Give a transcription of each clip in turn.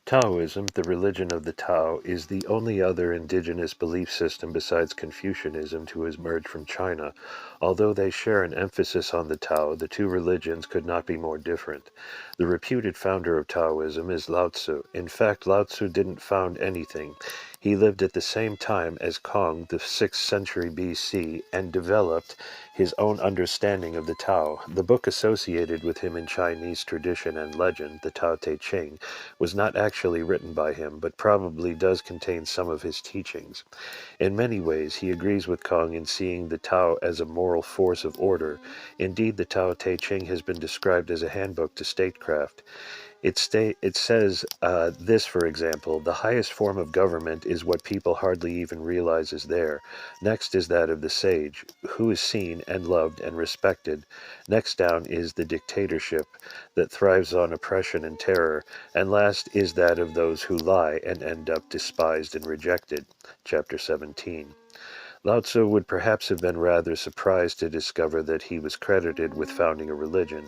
Taoism, the religion of the Tao, is the only other indigenous belief system besides Confucianism to emerge from China. Although they share an emphasis on the Tao, the two religions could not be more different. The reputed founder of Taoism is Lao Tzu. In fact, Lao Tzu didn't found anything. He lived at the same time as Kong, the 6th century BC, and developed his own understanding of the Tao. The book associated with him in Chinese tradition and legend, the Tao Te Ching, was not actually written by him, but probably does contain some of his teachings. In many ways, he agrees with Kong in seeing the Tao as a moral force of order. Indeed, the Tao Te Ching has been described as a handbook to statecraft. It says this, for example: the highest form of government is what people hardly even realize is there. Next is that of the sage, who is seen and loved and respected. Next down is the dictatorship that thrives on oppression and terror. And last is that of those who lie and end up despised and rejected. Chapter 17. Lao Tzu would perhaps have been rather surprised to discover that he was credited with founding a religion.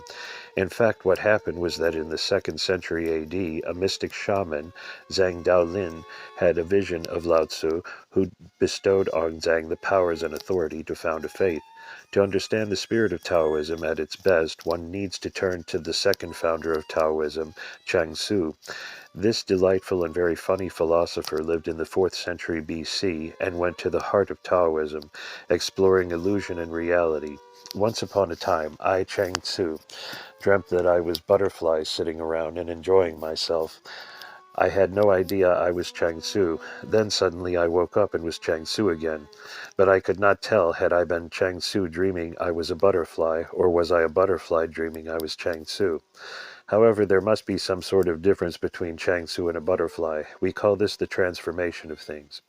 In fact, what happened was that in the 2nd century AD, a mystic shaman, Zhang Daolin, had a vision of Lao Tzu, who bestowed on Zhang the powers and authority to found a faith. To understand the spirit of Taoism at its best, one needs to turn to the second founder of Taoism, Chuang Tzu. This delightful and very funny philosopher lived in the 4th century BC and went to the heart of Taoism, exploring illusion and reality. Once upon a time, I, Chuang Tzu, dreamt that I was butterflies sitting around and enjoying myself. I had no idea I was Chuang Tzu. Then suddenly I woke up and was Chuang Tzu again. But I could not tell had I been Chuang Tzu dreaming I was a butterfly, or was I a butterfly dreaming I was Chuang Tzu. However, there must be some sort of difference between Chuang Tzu and a butterfly. We call this the transformation of things.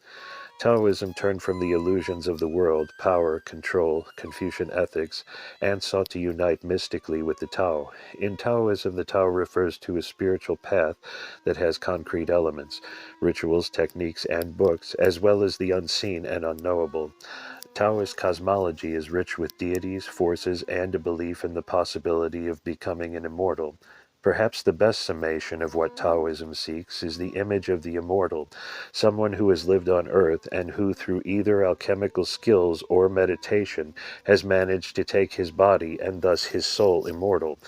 Taoism turned from the illusions of the world, power, control, Confucian ethics, and sought to unite mystically with the Tao. In Taoism, the Tao refers to a spiritual path that has concrete elements, rituals, techniques, and books, as well as the unseen and unknowable. Taoist cosmology is rich with deities, forces, and a belief in the possibility of becoming an immortal. Perhaps the best summation of what Taoism seeks is the image of the immortal, someone who has lived on earth and who, through either alchemical skills or meditation, has managed to take his body and thus his soul immortal.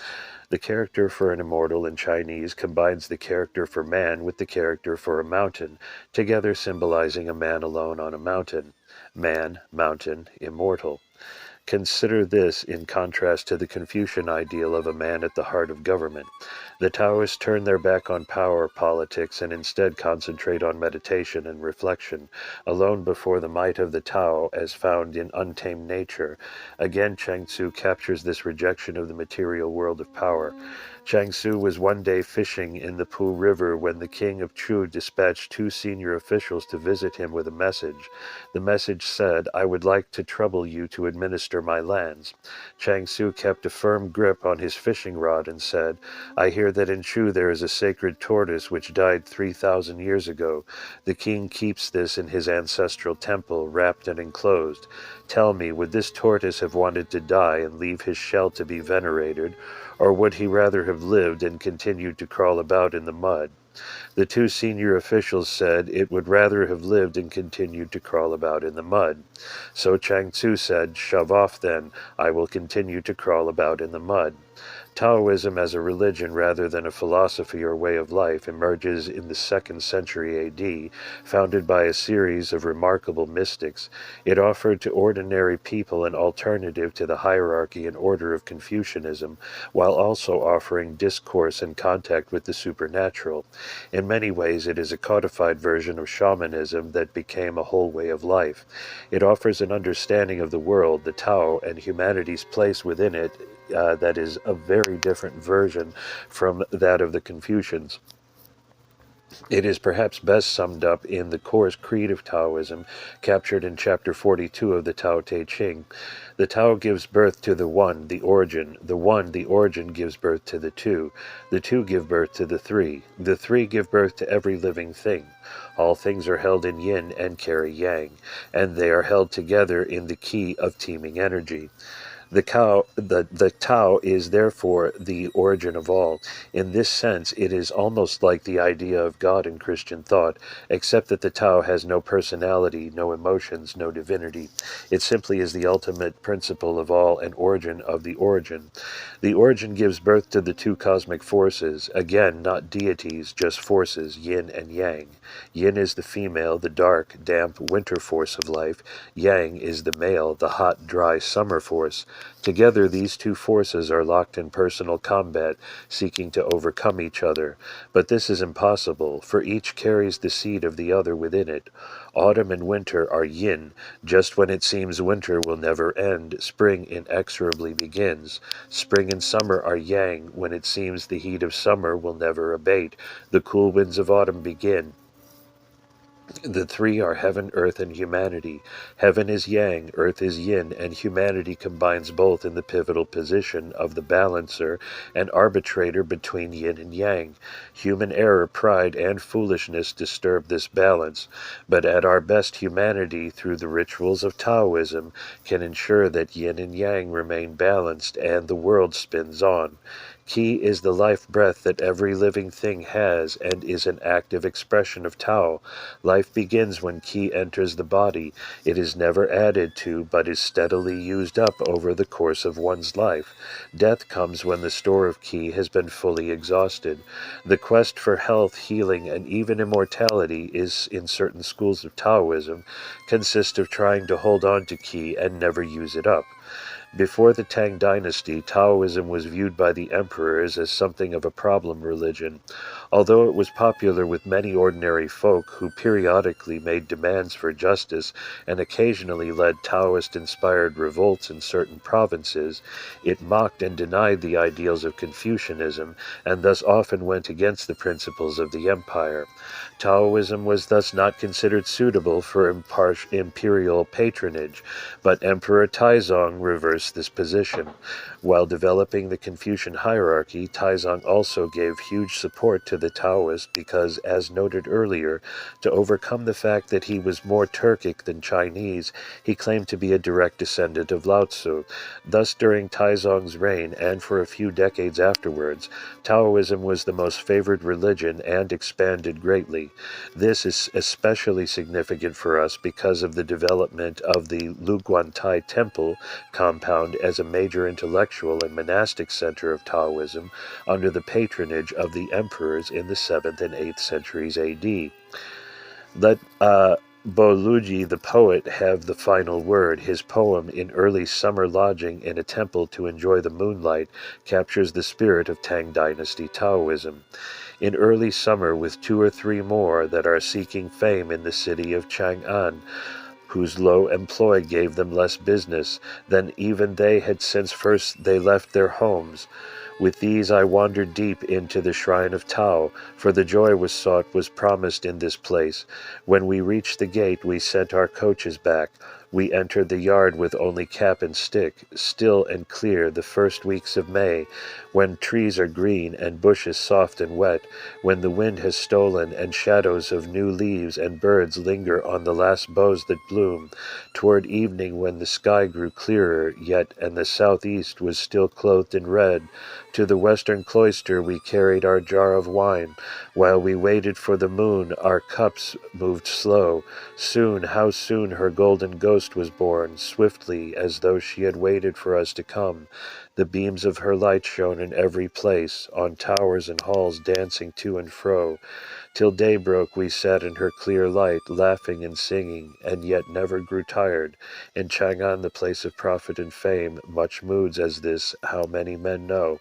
The character for an immortal in Chinese combines the character for man with the character for a mountain, together symbolizing a man alone on a mountain. Man, mountain, immortal. Consider this in contrast to the Confucian ideal of a man at the heart of government. The Taoists turn their back on power politics and instead concentrate on meditation and reflection, alone before the might of the Tao as found in untamed nature. Again, Chuang Tzu captures this rejection of the material world of power. Chuang Tzu was one day fishing in the Pu River when the king of Chu dispatched 2 senior officials to visit him with a message. The message said, "I would like to trouble you to administer my lands." Chuang Tzu kept a firm grip on his fishing rod and said, "I hear that in Chu there is a sacred tortoise which died 3,000 years ago. The king keeps this in his ancestral temple, wrapped and enclosed. Tell me, would this tortoise have wanted to die and leave his shell to be venerated, or would he rather have lived and continued to crawl about in the mud?" The 2 senior officials said it would rather have lived and continued to crawl about in the mud. So Chuang Tzu said, "Shove off then, I will continue to crawl about in the mud." Taoism as a religion rather than a philosophy or way of life emerges in the 2nd century AD, founded by a series of remarkable mystics. It offered to ordinary people an alternative to the hierarchy and order of Confucianism, while also offering discourse and contact with the supernatural. In many ways, it is a codified version of shamanism that became a whole way of life. It offers an understanding of the world, the Tao, and humanity's place within it that is a very different version from that of the Confucians. It is perhaps best summed up in the core creed of Taoism, captured in chapter 42 of the Tao Te Ching. The Tao gives birth to the One, the Origin. The One, the Origin, gives birth to the Two. The Two give birth to the Three. The Three give birth to every living thing. All things are held in yin and carry yang, and they are held together in the key of teeming energy. The Tao is therefore the origin of all. In this sense, it is almost like the idea of God in Christian thought, except that the Tao has no personality, no emotions, no divinity. It simply is the ultimate principle of all and origin of the origin. The origin gives birth to the two cosmic forces, again, not deities, just forces, yin and yang. Yin is the female, the dark, damp, winter force of life. Yang is the male, the hot, dry, summer force. Together, these two forces are locked in personal combat, seeking to overcome each other. But this is impossible, for each carries the seed of the other within it. Autumn and winter are yin. Just when it seems winter will never end, spring inexorably begins. Spring and summer are yang. When it seems the heat of summer will never abate, the cool winds of autumn begin. The three are heaven, earth, and humanity. Heaven is yang, earth is yin, and humanity combines both in the pivotal position of the balancer and arbitrator between yin and yang. Human error, pride, and foolishness disturb this balance, but at our best humanity, through the rituals of Taoism, can ensure that yin and yang remain balanced and the world spins on. Qi is the life breath that every living thing has and is an active expression of Tao. Life begins when Qi enters the body. It is never added to, but is steadily used up over the course of one's life. Death comes when the store of Qi has been fully exhausted. The quest for health, healing, and even immortality is, in certain schools of Taoism, consists of trying to hold on to Qi and never use it up. Before the Tang dynasty, Taoism was viewed by the emperors as something of a problem religion. Although it was popular with many ordinary folk who periodically made demands for justice and occasionally led Taoist-inspired revolts in certain provinces, it mocked and denied the ideals of Confucianism and thus often went against the principles of the empire. Taoism was thus not considered suitable for imperial patronage, but Emperor Taizong reversed this position. While developing the Confucian hierarchy, Taizong also gave huge support to the Taoists because, as noted earlier, to overcome the fact that he was more Turkic than Chinese, he claimed to be a direct descendant of Lao Tzu. Thus, during Taizong's reign and for a few decades afterwards, Taoism was the most favored religion and expanded greatly. This is especially significant for us because of the development of the Luguantai Temple compound as a major intellectual and monastic center of Taoism under the patronage of the emperors in the 7th and 8th centuries AD. Let Boluji the poet have the final word. His poem, In Early Summer Lodging in a Temple to Enjoy the Moonlight, captures the spirit of Tang Dynasty Taoism. In early summer, with 2 or 3 more that are seeking fame in the city of Chang'an, whose low employ gave them less business than even they had since first they left their homes. With these I wandered deep into the shrine of Tao, for the joy was sought was promised in this place. When we reached the gate, we sent our coaches back. We entered the yard with only cap and stick, still and clear, the first weeks of May, when trees are green and bushes soft and wet, when the wind has stolen and shadows of new leaves and birds linger on the last boughs that bloom, toward evening when the sky grew clearer yet and the southeast was still clothed in red. To the western cloister we carried our jar of wine. While we waited for the moon, our cups moved slow. Soon, how soon her golden ghost was born, swiftly, as though she had waited for us to come. The beams of her light shone in every place, on towers and halls dancing to and fro. Till day broke we sat in her clear light, laughing and singing, and yet never grew tired. In Chang'an, the place of profit and fame, much moods as this, how many men know.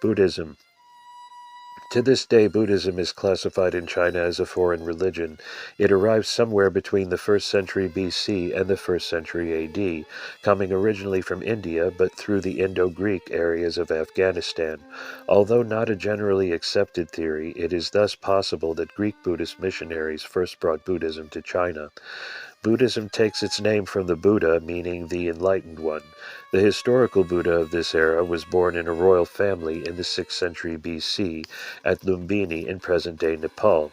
Buddhism. To this day, Buddhism is classified in China as a foreign religion. It arrived somewhere between the 1st century BC and the 1st century AD, coming originally from India but through the Indo-Greek areas of Afghanistan. Although not a generally accepted theory, it is thus possible that Greek Buddhist missionaries first brought Buddhism to China. Buddhism takes its name from the Buddha, meaning the enlightened one. The historical Buddha of this era was born in a royal family in the 6th century BC at Lumbini in present-day Nepal.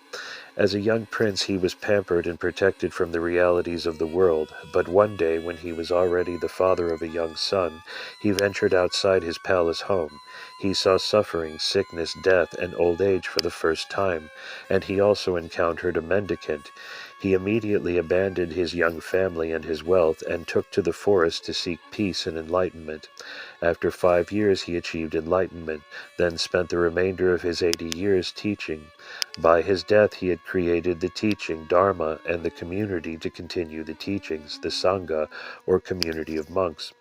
As a young prince, he was pampered and protected from the realities of the world, but one day, when he was already the father of a young son, he ventured outside his palace home. He saw suffering, sickness, death, and old age for the first time, and he also encountered a mendicant. He immediately abandoned his young family and his wealth and took to the forest to seek peace and enlightenment. After 5 years he achieved enlightenment, then spent the remainder of his 80 years teaching. By his death he had created the teaching, Dharma, and the community to continue the teachings, the Sangha, or community of monks.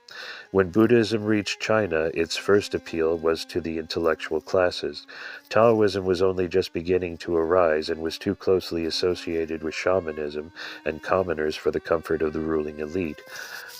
When Buddhism reached China, its first appeal was to the intellectual classes. Taoism was only just beginning to arise and was too closely associated with shamanism and commoners for the comfort of the ruling elite.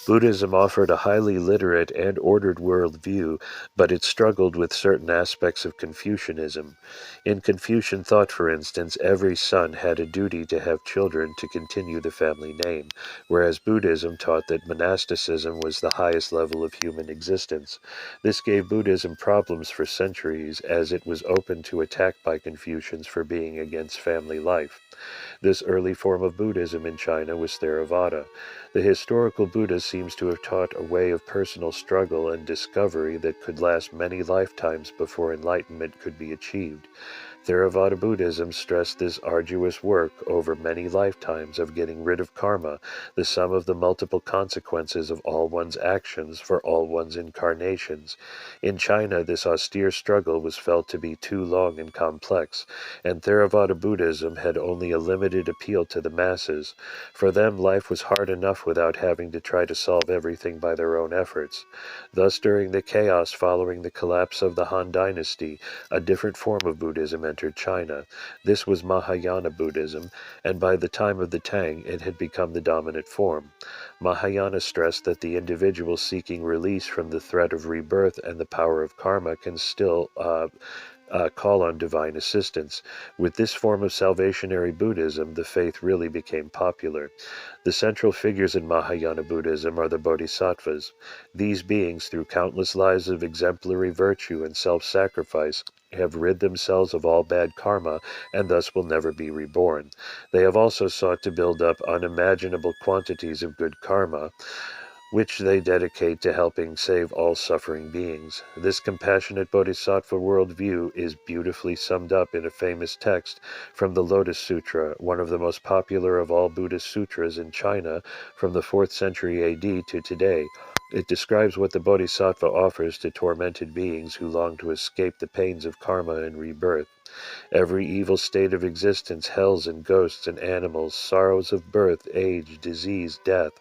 Buddhism offered a highly literate and ordered worldview, but it struggled with certain aspects of Confucianism. In Confucian thought, for instance, every son had a duty to have children to continue the family name, whereas Buddhism taught that monasticism was the highest level of human existence. This gave Buddhism problems for centuries, as it was open to attack by Confucians for being against family life. This early form of Buddhism in China was Theravada. The historical Buddha seems to have taught a way of personal struggle and discovery that could last many lifetimes before enlightenment could be achieved. Theravada Buddhism stressed this arduous work over many lifetimes of getting rid of karma, the sum of the multiple consequences of all one's actions for all one's incarnations. In China, this austere struggle was felt to be too long and complex, and Theravada Buddhism had only a limited appeal to the masses. For them, life was hard enough without having to try to solve everything by their own efforts. Thus, during the chaos following the collapse of the Han Dynasty, a different form of Buddhism entered China. This was Mahayana Buddhism, and by the time of the Tang, it had become the dominant form. Mahayana stressed that the individual seeking release from the threat of rebirth and the power of karma can still call on divine assistance. With this form of salvationary Buddhism, the faith really became popular. The central figures in Mahayana Buddhism are the Bodhisattvas. These beings, through countless lives of exemplary virtue and self-sacrifice, have rid themselves of all bad karma and thus will never be reborn. They have also sought to build up unimaginable quantities of good karma, which they dedicate to helping save all suffering beings. This compassionate bodhisattva worldview is beautifully summed up in a famous text from the Lotus Sutra, one of the most popular of all Buddhist sutras in China from the 4th century AD to today. It describes what the bodhisattva offers to tormented beings who long to escape the pains of karma and rebirth. Every evil state of existence, hells and ghosts and animals, sorrows of birth, age, disease, death,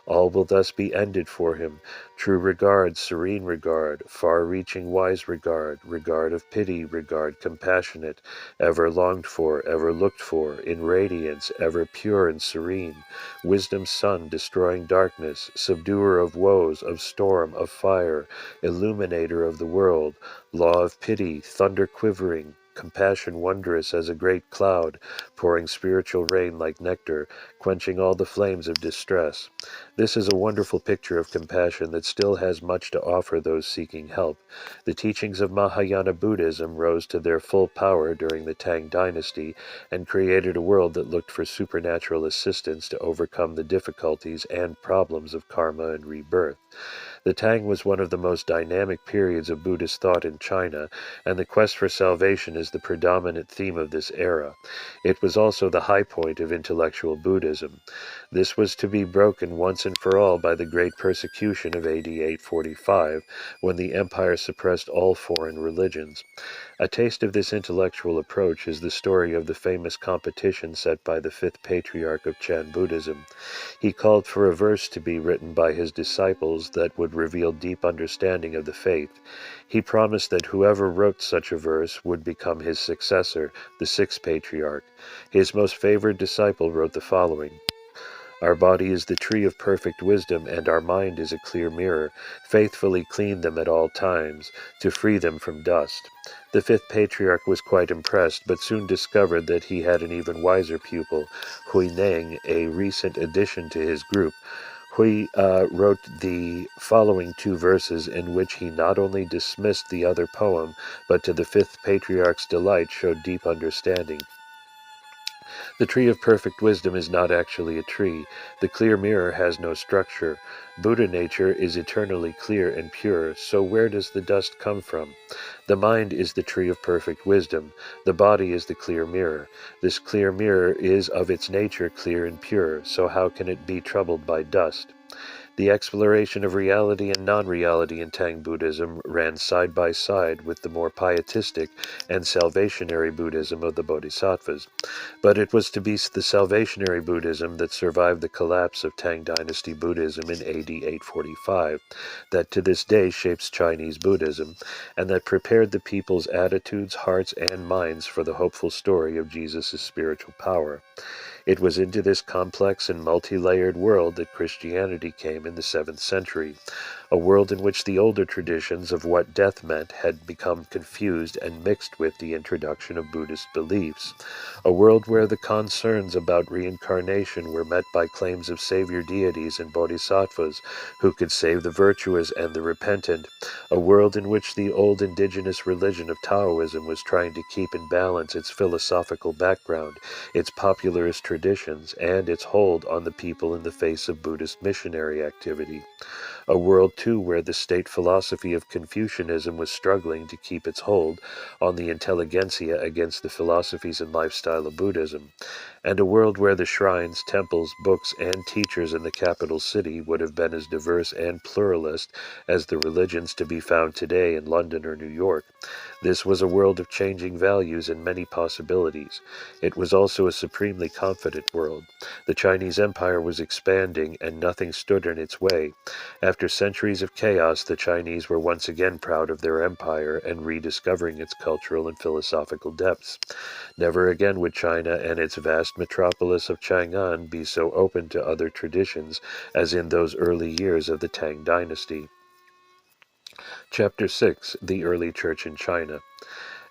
all will thus be ended for him. True regard, serene regard, far-reaching wise regard, regard of pity, regard compassionate, ever longed for, ever looked for, in radiance, ever pure and serene, wisdom's sun, destroying darkness, subduer of woes, of storm, of fire, illuminator of the world, law of pity, thunder quivering, compassion wondrous as a great cloud, pouring spiritual rain like nectar, quenching all the flames of distress. This is a wonderful picture of compassion that still has much to offer those seeking help. The teachings of Mahayana Buddhism rose to their full power during the Tang Dynasty and created a world that looked for supernatural assistance to overcome the difficulties and problems of karma and rebirth. The Tang was one of the most dynamic periods of Buddhist thought in China, and the quest for salvation is the predominant theme of this era. It was also the high point of intellectual Buddhism. This was to be broken once and for all by the great persecution of AD 845, when the empire suppressed all foreign religions. A taste of this intellectual approach is the story of the famous competition set by the 5th patriarch of Chan Buddhism. He called for a verse to be written by his disciples that would reveal deep understanding of the faith. He promised that whoever wrote such a verse would become his successor, the 6th patriarch. His most favored disciple wrote the following: Our body is the tree of perfect wisdom, and our mind is a clear mirror. Faithfully clean them at all times, to free them from dust. The fifth patriarch was quite impressed, but soon discovered that he had an even wiser pupil, Hui Neng, a recent addition to his group. Hui wrote the following two verses in which he not only dismissed the other poem, but to the fifth patriarch's delight showed deep understanding. The tree of perfect wisdom is not actually a tree. The clear mirror has no structure. Buddha nature is eternally clear and pure, so where does the dust come from? The mind is the tree of perfect wisdom. The body is the clear mirror. This clear mirror is of its nature clear and pure, so how can it be troubled by dust? The exploration of reality and non-reality in Tang Buddhism ran side by side with the more pietistic and salvationary Buddhism of the Bodhisattvas. But it was to be the salvationary Buddhism that survived the collapse of Tang Dynasty Buddhism in AD 845, that to this day shapes Chinese Buddhism, and that prepared the people's attitudes, hearts, and minds for the hopeful story of Jesus' spiritual power. It was into this complex and multi-layered world that Christianity came in the 7th century, a world in which the older traditions of what death meant had become confused and mixed with the introduction of Buddhist beliefs, a world where the concerns about reincarnation were met by claims of savior deities and bodhisattvas who could save the virtuous and the repentant, a world in which the old indigenous religion of Taoism was trying to keep in balance its philosophical background, its popularist traditions, and its hold on the people in the face of Buddhist missionary activity. A world, too, where the state philosophy of Confucianism was struggling to keep its hold on the intelligentsia against the philosophies and lifestyle of Buddhism, and a world where the shrines, temples, books, and teachers in the capital city would have been as diverse and pluralist as the religions to be found today in London or New York. This was a world of changing values and many possibilities. It was also a supremely confident world. The Chinese Empire was expanding, and nothing stood in its way. After centuries of chaos, the Chinese were once again proud of their empire and rediscovering its cultural and philosophical depths. Never again would China and its vast metropolis of Chang'an be so open to other traditions as in those early years of the Tang Dynasty. Chapter 6: The Early Church in China.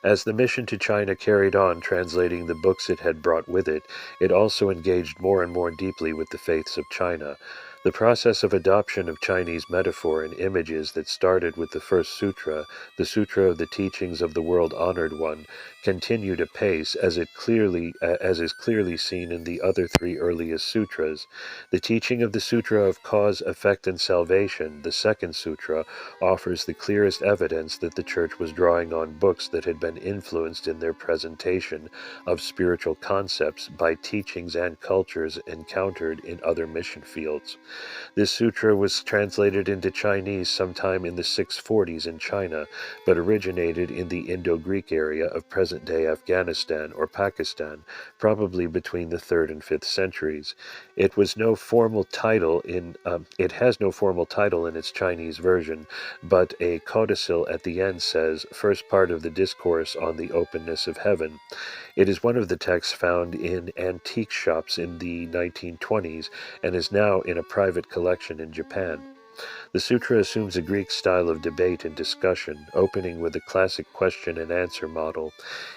As the mission to China carried on translating the books it had brought with it, it also engaged more and more deeply with the faiths of China. The process of adoption of Chinese metaphor and images that started with the first sutra, the Sutra of the Teachings of the World Honored One, continued apace as is clearly seen in the other three earliest sutras. The teaching of the Sutra of Cause, Effect, and Salvation, the second sutra, offers the clearest evidence that the Church was drawing on books that had been influenced in their presentation of spiritual concepts by teachings and cultures encountered in other mission fields. This sutra was translated into Chinese sometime in the 640s in China, but originated in the Indo-Greek area of present-day Afghanistan or Pakistan, probably between the 3rd and 5th centuries. It has no formal title in its Chinese version, but a codicil at the end says, "First part of the discourse on the openness of heaven." It is one of the texts found in antique shops in the 1920s and is now in a private collection in Japan. The sutra assumes a Greek style of debate and discussion, opening with a classic question and answer model.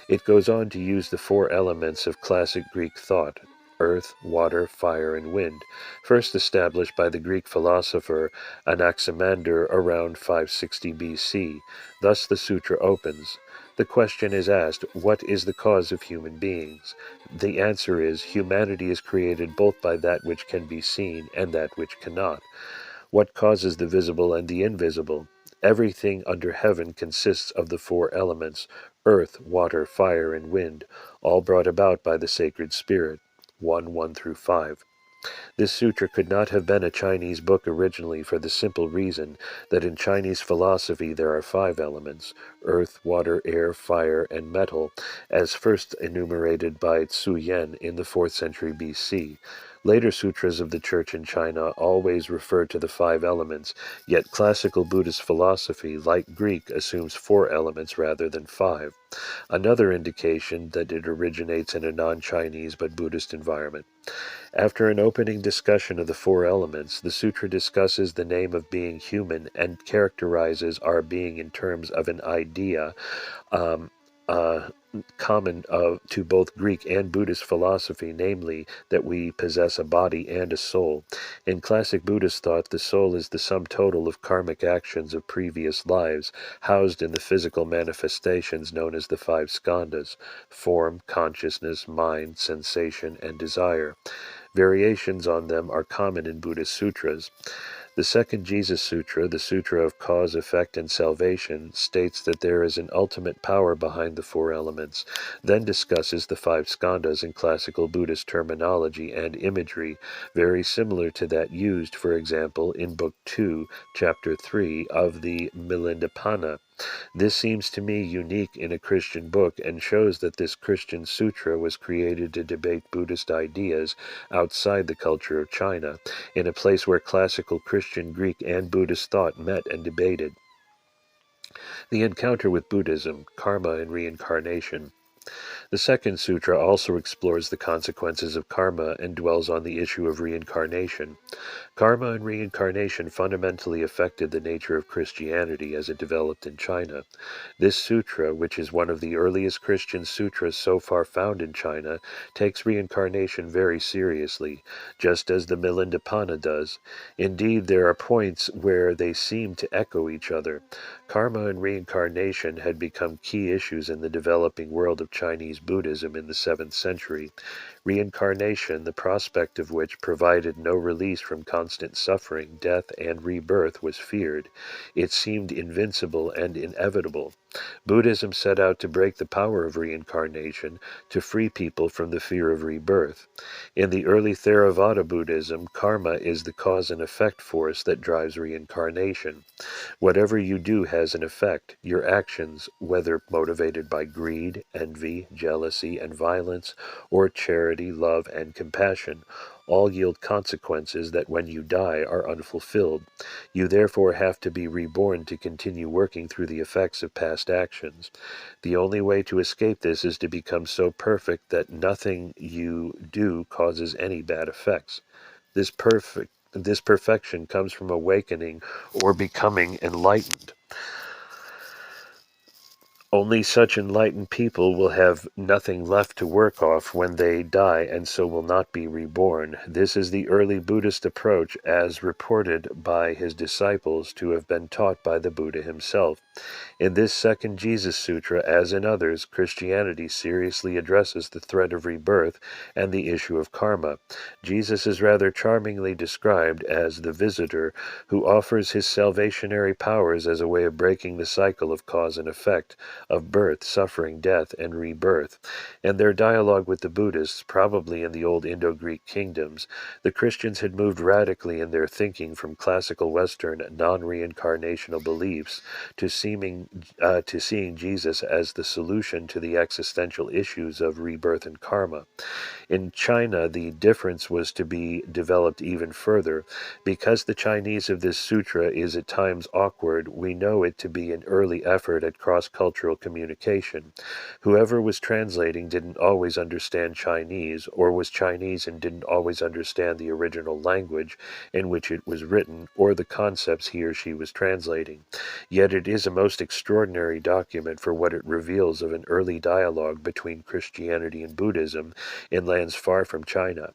It goes on to use the four elements of classic Greek thought: earth, water, fire, and wind, first established by the Greek philosopher Anaximander around 560 BC. Thus the sutra opens. The question is asked, what is the cause of human beings? The answer is, humanity is created both by that which can be seen and that which cannot. What causes the visible and the invisible? Everything under heaven consists of the four elements: earth, water, fire, and wind, all brought about by the sacred spirit. 1:1-5. This sutra could not have been a Chinese book originally for the simple reason that in Chinese philosophy there are five elements: earth, water, air, fire, and metal, as first enumerated by Tzu Yen in the 4th century BC. Later sutras of the Church in China always refer to the 5 elements, yet classical Buddhist philosophy, like Greek, assumes 4 elements rather than 5. Another indication that it originates in a non-Chinese but Buddhist environment. After an opening discussion of the 4 elements, the sutra discusses the name of being human and characterizes our being in terms of an idea um, uh, common to both Greek and Buddhist philosophy, namely that we possess a body and a soul. In classic Buddhist thought, the soul is the sum total of karmic actions of previous lives, housed in the physical manifestations known as the 5 skandhas: form, consciousness, mind, sensation, and desire. Variations on them are common in Buddhist sutras. The second Jesus Sutra, the Sutra of Cause, Effect, and Salvation, states that there is an ultimate power behind the 4 elements, then discusses the 5 skandhas in classical Buddhist terminology and imagery, very similar to that used, for example, in Book 2, Chapter 3 of the Milindapanha. This seems to me unique in a Christian book and shows that this Christian sutra was created to debate Buddhist ideas outside the culture of China, in a place where classical Christian, Greek, and Buddhist thought met and debated. The encounter with Buddhism, karma, and reincarnation. The second sutra also explores the consequences of karma and dwells on the issue of reincarnation. Karma and reincarnation fundamentally affected the nature of Christianity as it developed in China. This sutra, which is one of the earliest Christian sutras so far found in China, takes reincarnation very seriously, just as the Milindapanha does. Indeed, there are points where they seem to echo each other. Karma and reincarnation had become key issues in the developing world of Chinese Buddhism in the 7th century. Reincarnation, the prospect of which provided no release from constant suffering, death, and rebirth, was feared. It seemed invincible and inevitable. Buddhism set out to break the power of reincarnation, to free people from the fear of rebirth. In the early Theravada Buddhism, karma is the cause and effect force that drives reincarnation. Whatever you do has an effect. Your actions, whether motivated by greed, envy, jealousy, and violence, or charity, love, and compassion, all yield consequences that when you die are unfulfilled. You therefore have to be reborn to continue working through the effects of past actions. The only way to escape this is to become so perfect that nothing you do causes any bad effects. This perfection comes from awakening or becoming enlightened. Only such enlightened people will have nothing left to work off when they die and so will not be reborn. This is the early Buddhist approach as reported by his disciples to have been taught by the Buddha himself. In this second Jesus Sutra, as in others, Christianity seriously addresses the threat of rebirth and the issue of karma. Jesus is rather charmingly described as the visitor who offers his salvationary powers as a way of breaking the cycle of cause and effect, of birth, suffering, death, and rebirth. In their dialogue with the Buddhists, probably in the old Indo-Greek kingdoms, the Christians had moved radically in their thinking from classical Western non-reincarnational beliefs to seeing Jesus as the solution to the existential issues of rebirth and karma. In China, the difference was to be developed even further. Because the Chinese of this sutra is at times awkward, we know it to be an early effort at cross-cultural communication. Whoever was translating didn't always understand Chinese, or was Chinese and didn't always understand the original language in which it was written, or the concepts he or she was translating. Yet it is a most extraordinary document for what it reveals of an early dialogue between Christianity and Buddhism in lands far from China,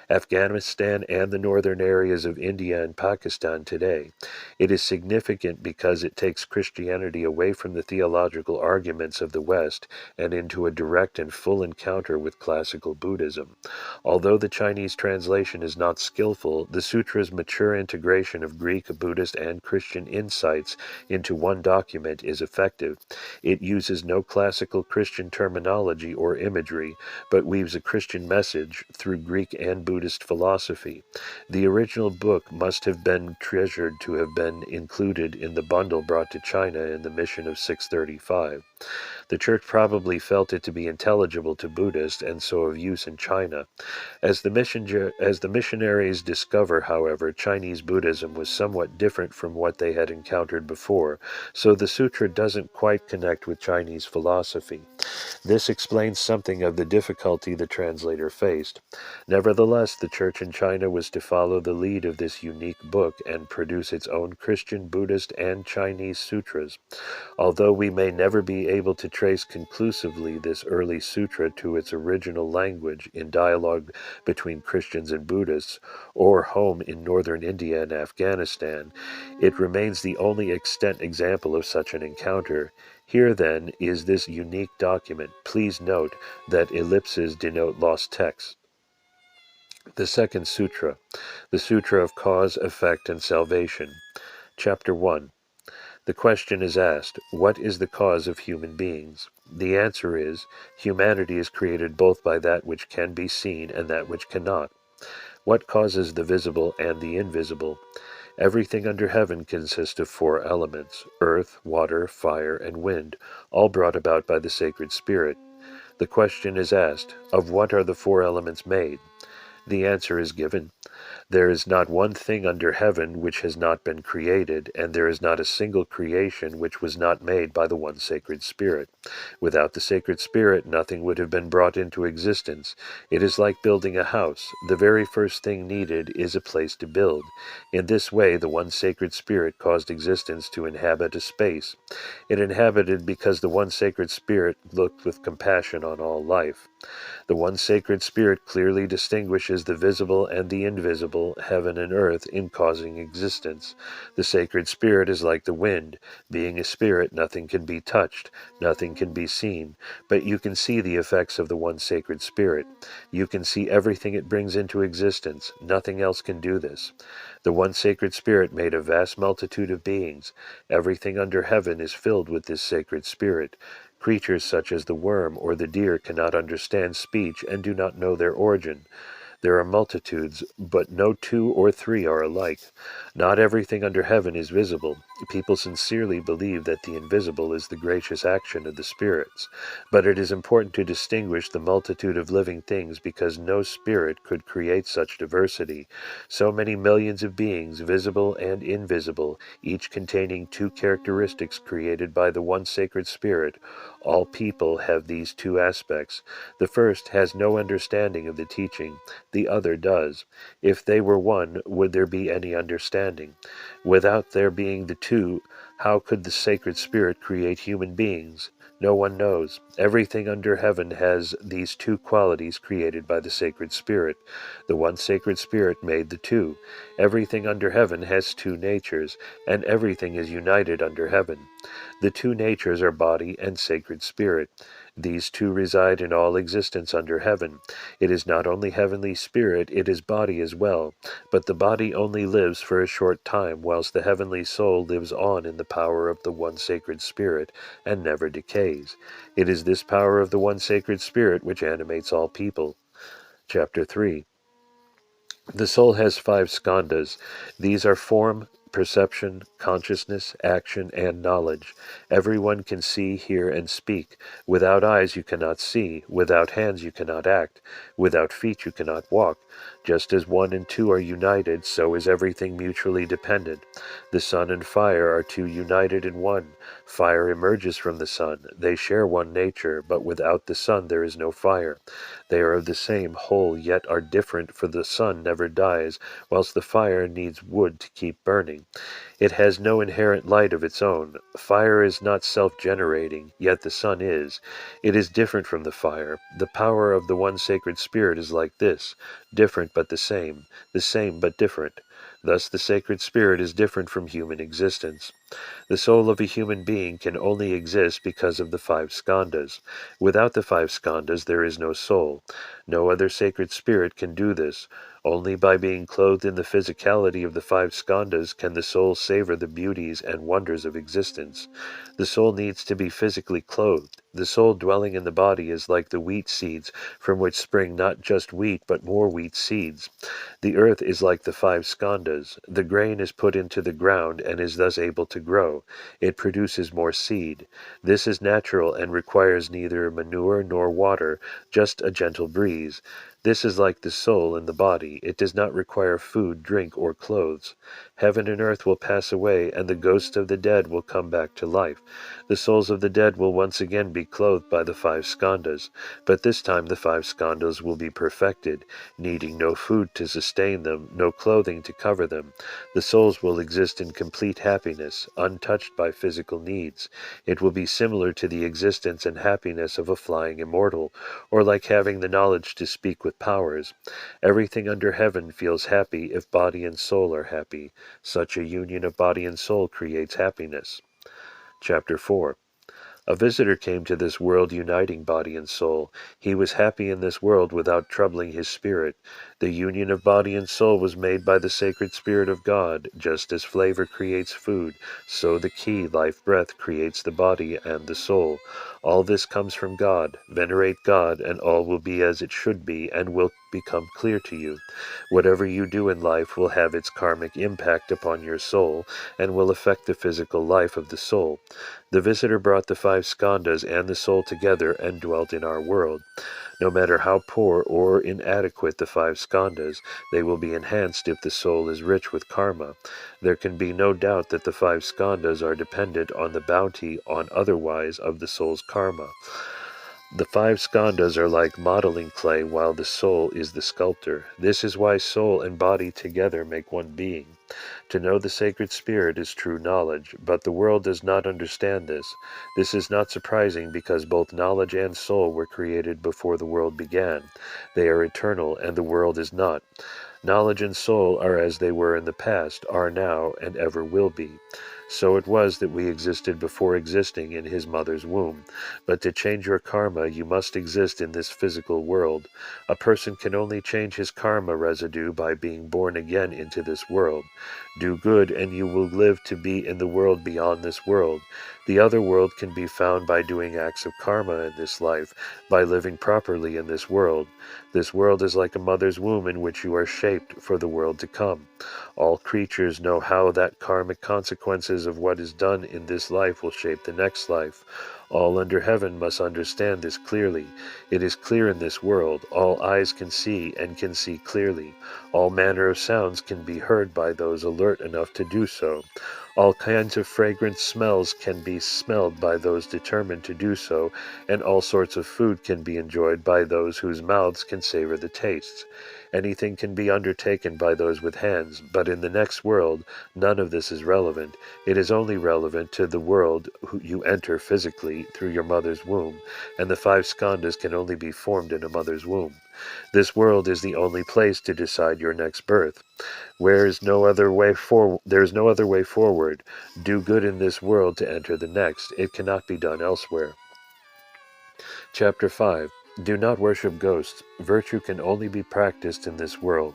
Afghanistan, and the northern areas of India and Pakistan today. It is significant because it takes Christianity away from the theological arguments of the West and into a direct and full encounter with classical Buddhism. Although the Chinese translation is not skillful, the sutra's mature integration of Greek, Buddhist, and Christian insights into one document is effective. It uses no classical Christian terminology or imagery, but weaves a Christian message through Greek and Buddhist philosophy. The original book must have been treasured to have been included in the bundle brought to China in the mission of 635. The Church probably felt it to be intelligible to Buddhists and so of use in China. As the missionaries discover, however, Chinese Buddhism was somewhat different from what they had encountered before, so the sutra doesn't quite connect with Chinese philosophy. This explains something of the difficulty the translator faced. Nevertheless, the Church in China was to follow the lead of this unique book and produce its own Christian, Buddhist, and Chinese sutras. Although we may never be able to trace conclusively this early sutra to its original language in dialogue between Christians and Buddhists, or home in northern India and Afghanistan, it remains the only extant example of such an encounter. Here, then, is this unique document. Please note that ellipses denote lost text. The second sutra, the Sutra of Cause, Effect, and Salvation. Chapter 1. The question is asked, what is the cause of human beings? The answer is, humanity is created both by that which can be seen and that which cannot. What causes the visible and the invisible? Everything under heaven consists of four elements: earth, water, fire, and wind, all brought about by the sacred spirit. The question is asked, of what are the four elements made? The answer is given. There is not one thing under heaven which has not been created, and there is not a single creation which was not made by the one sacred Spirit. Without the sacred Spirit, nothing would have been brought into existence. It is like building a house. The very first thing needed is a place to build. In this way, the one sacred Spirit caused existence to inhabit a space. It inhabited because the one sacred Spirit looked with compassion on all life. The one sacred Spirit clearly distinguishes the visible and the invisible, heaven and earth, in causing existence. The sacred Spirit is like the wind. Being a spirit, nothing can be touched, nothing can be seen, but you can see the effects of the one sacred Spirit. You can see everything it brings into existence. Nothing else can do this. The one sacred Spirit made a vast multitude of beings. Everything under heaven is filled with this sacred Spirit. Creatures such as the worm or the deer cannot understand speech and do not know their origin. There are multitudes, but no two or three are alike. Not everything under heaven is visible. People sincerely believe that the invisible is the gracious action of the spirits. But it is important to distinguish the multitude of living things because no spirit could create such diversity. So many millions of beings, visible and invisible, each containing two characteristics created by the one sacred Spirit. All people have these two aspects. The first has no understanding of the teaching. The other does. If they were one, would there be any understanding? Without there being the two, how could the sacred Spirit create human beings? No one knows. Everything under heaven has these two qualities created by the sacred Spirit. The one sacred Spirit made the two. Everything under heaven has two natures, and everything is united under heaven. The two natures are body and sacred spirit. These two reside in all existence under heaven. It is not only heavenly spirit, it is body as well. But the body only lives for a short time, whilst the heavenly soul lives on in the power of the one sacred Spirit, and never decays. It is this power of the one sacred Spirit which animates all people. Chapter 3. The soul has 5 skandhas. These are form, perception, consciousness, action, and knowledge. Everyone can see, hear, and speak. Without eyes you cannot see. Without hands you cannot act. Without feet you cannot walk. Just as 1 and 2 are united, so is everything mutually dependent. The sun and fire are two united in one. Fire emerges from the sun. They share one nature, but without the sun there is no fire. They are of the same whole, yet are different, for the sun never dies, whilst the fire needs wood to keep burning. It has no inherent light of its own. Fire is not self-generating, yet the sun is. It is different from the fire. The power of the one sacred spirit is like this, different but the same but different. Thus the sacred spirit is different from human existence. The soul of a human being can only exist because of the five skandhas. Without the five skandhas there is no soul. No other sacred spirit can do this. Only by being clothed in the physicality of the five skandhas can the soul savor the beauties and wonders of existence. The soul needs to be physically clothed. The soul dwelling in the body is like the wheat seeds, from which spring not just wheat but more wheat seeds. The earth is like the five skandhas. The grain is put into the ground and is thus able to grow. It produces more seed. This is natural and requires neither manure nor water, just a gentle breeze. This is like the soul in the body. It does not require food, drink, or clothes. Heaven and earth will pass away, and the ghosts of the dead will come back to life. The souls of the dead will once again be clothed by the five skandhas, but this time the five skandhas will be perfected, needing no food to sustain them, no clothing to cover them. The souls will exist in complete happiness, untouched by physical needs. It will be similar to the existence and happiness of a flying immortal, or like having the knowledge to speak with powers. Everything under heaven feels happy if body and soul are happy. Such a union of body and soul creates happiness. Chapter 4. A visitor came to this world uniting body and soul. He was happy in this world without troubling his spirit. The union of body and soul was made by the sacred spirit of God. Just as flavor creates food, so the key, life breath, creates the body and the soul. All this comes from God. Venerate God, and all will be as it should be and will become clear to you. Whatever you do in life will have its karmic impact upon your soul and will affect the physical life of the soul. The visitor brought the five skandhas and the soul together and dwelt in our world. No matter how poor or inadequate the five skandhas, they will be enhanced if the soul is rich with karma. There can be no doubt that the five skandhas are dependent on the bounty on otherwise of the soul's karma. The five skandhas are like modeling clay while the soul is the sculptor. This is why soul and body together make one being. To know the sacred spirit is true knowledge, but the world does not understand this. This is not surprising because both knowledge and soul were created before the world began. They are eternal and the world is not. Knowledge and soul are as they were in the past, are now, and ever will be. So it was that we existed before existing in his mother's womb. But to change your karma, you must exist in this physical world. A person can only change his karma residue by being born again into this world. Do good, and you will live to be in the world beyond this world. The other world can be found by doing acts of karma in this life, by living properly in this world. This world is like a mother's womb in which you are shaped for the world to come. All creatures know how that karmic consequences of what is done in this life will shape the next life. All under heaven must understand this clearly. It is clear in this world. All eyes can see and can see clearly. All manner of sounds can be heard by those alert enough to do so. All kinds of fragrant smells can be smelled by those determined to do so, and all sorts of food can be enjoyed by those whose mouths can savor the tastes. Anything can be undertaken by those with hands, but in the next world, none of this is relevant. It is only relevant to the world you enter physically through your mother's womb, and the five skandhas can only be formed in a mother's womb. This world is the only place to decide your next birth. There is no other way forward. Do good in this world to enter the next. It cannot be done elsewhere. Chapter 5. Do not worship ghosts. Virtue can only be practiced in this world.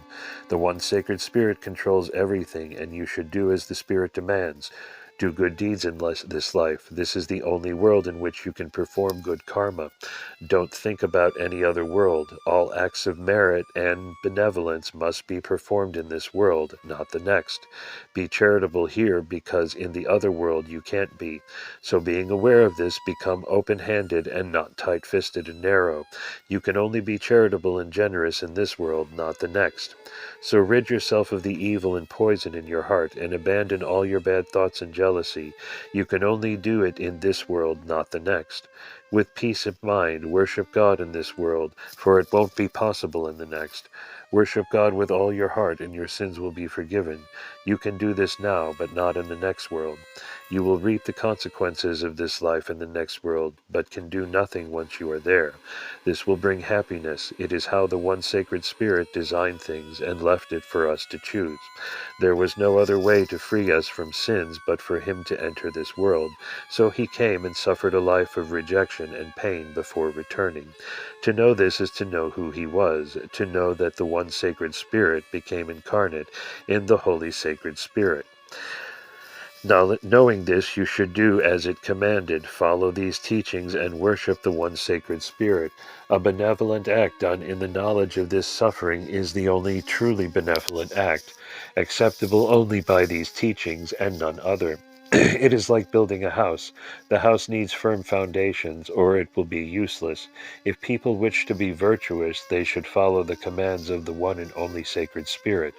The one sacred spirit controls everything, and you should do as the spirit demands. Do good deeds in this life. This is the only world in which you can perform good karma. Don't think about any other world. All acts of merit and benevolence must be performed in this world, not the next. Be charitable here because in the other world you can't be. So being aware of this, become open-handed and not tight-fisted and narrow. You can only be charitable and generous in this world, not the next. So rid yourself of the evil and poison in your heart and abandon all your bad thoughts and jealousy. You can only do it in this world, not the next. With peace of mind, worship God in this world, for it won't be possible in the next. Worship God with all your heart, and your sins will be forgiven. You can do this now, but not in the next world. You will reap the consequences of this life in the next world, but can do nothing once you are there. This will bring happiness. It is how the one sacred Spirit designed things and left it for us to choose. There was no other way to free us from sins but for him to enter this world, so he came and suffered a life of rejection and pain before returning. To know this is to know who he was, to know that the one sacred Spirit became incarnate in the Holy Sacred Spirit. Now, knowing this, you should do as it commanded, follow these teachings, and worship the one sacred Spirit. A benevolent act done in the knowledge of this suffering is the only truly benevolent act, acceptable only by these teachings and none other. It is like building a house. The house needs firm foundations, or it will be useless. If people wish to be virtuous, they should follow the commands of the one and only sacred Spirit.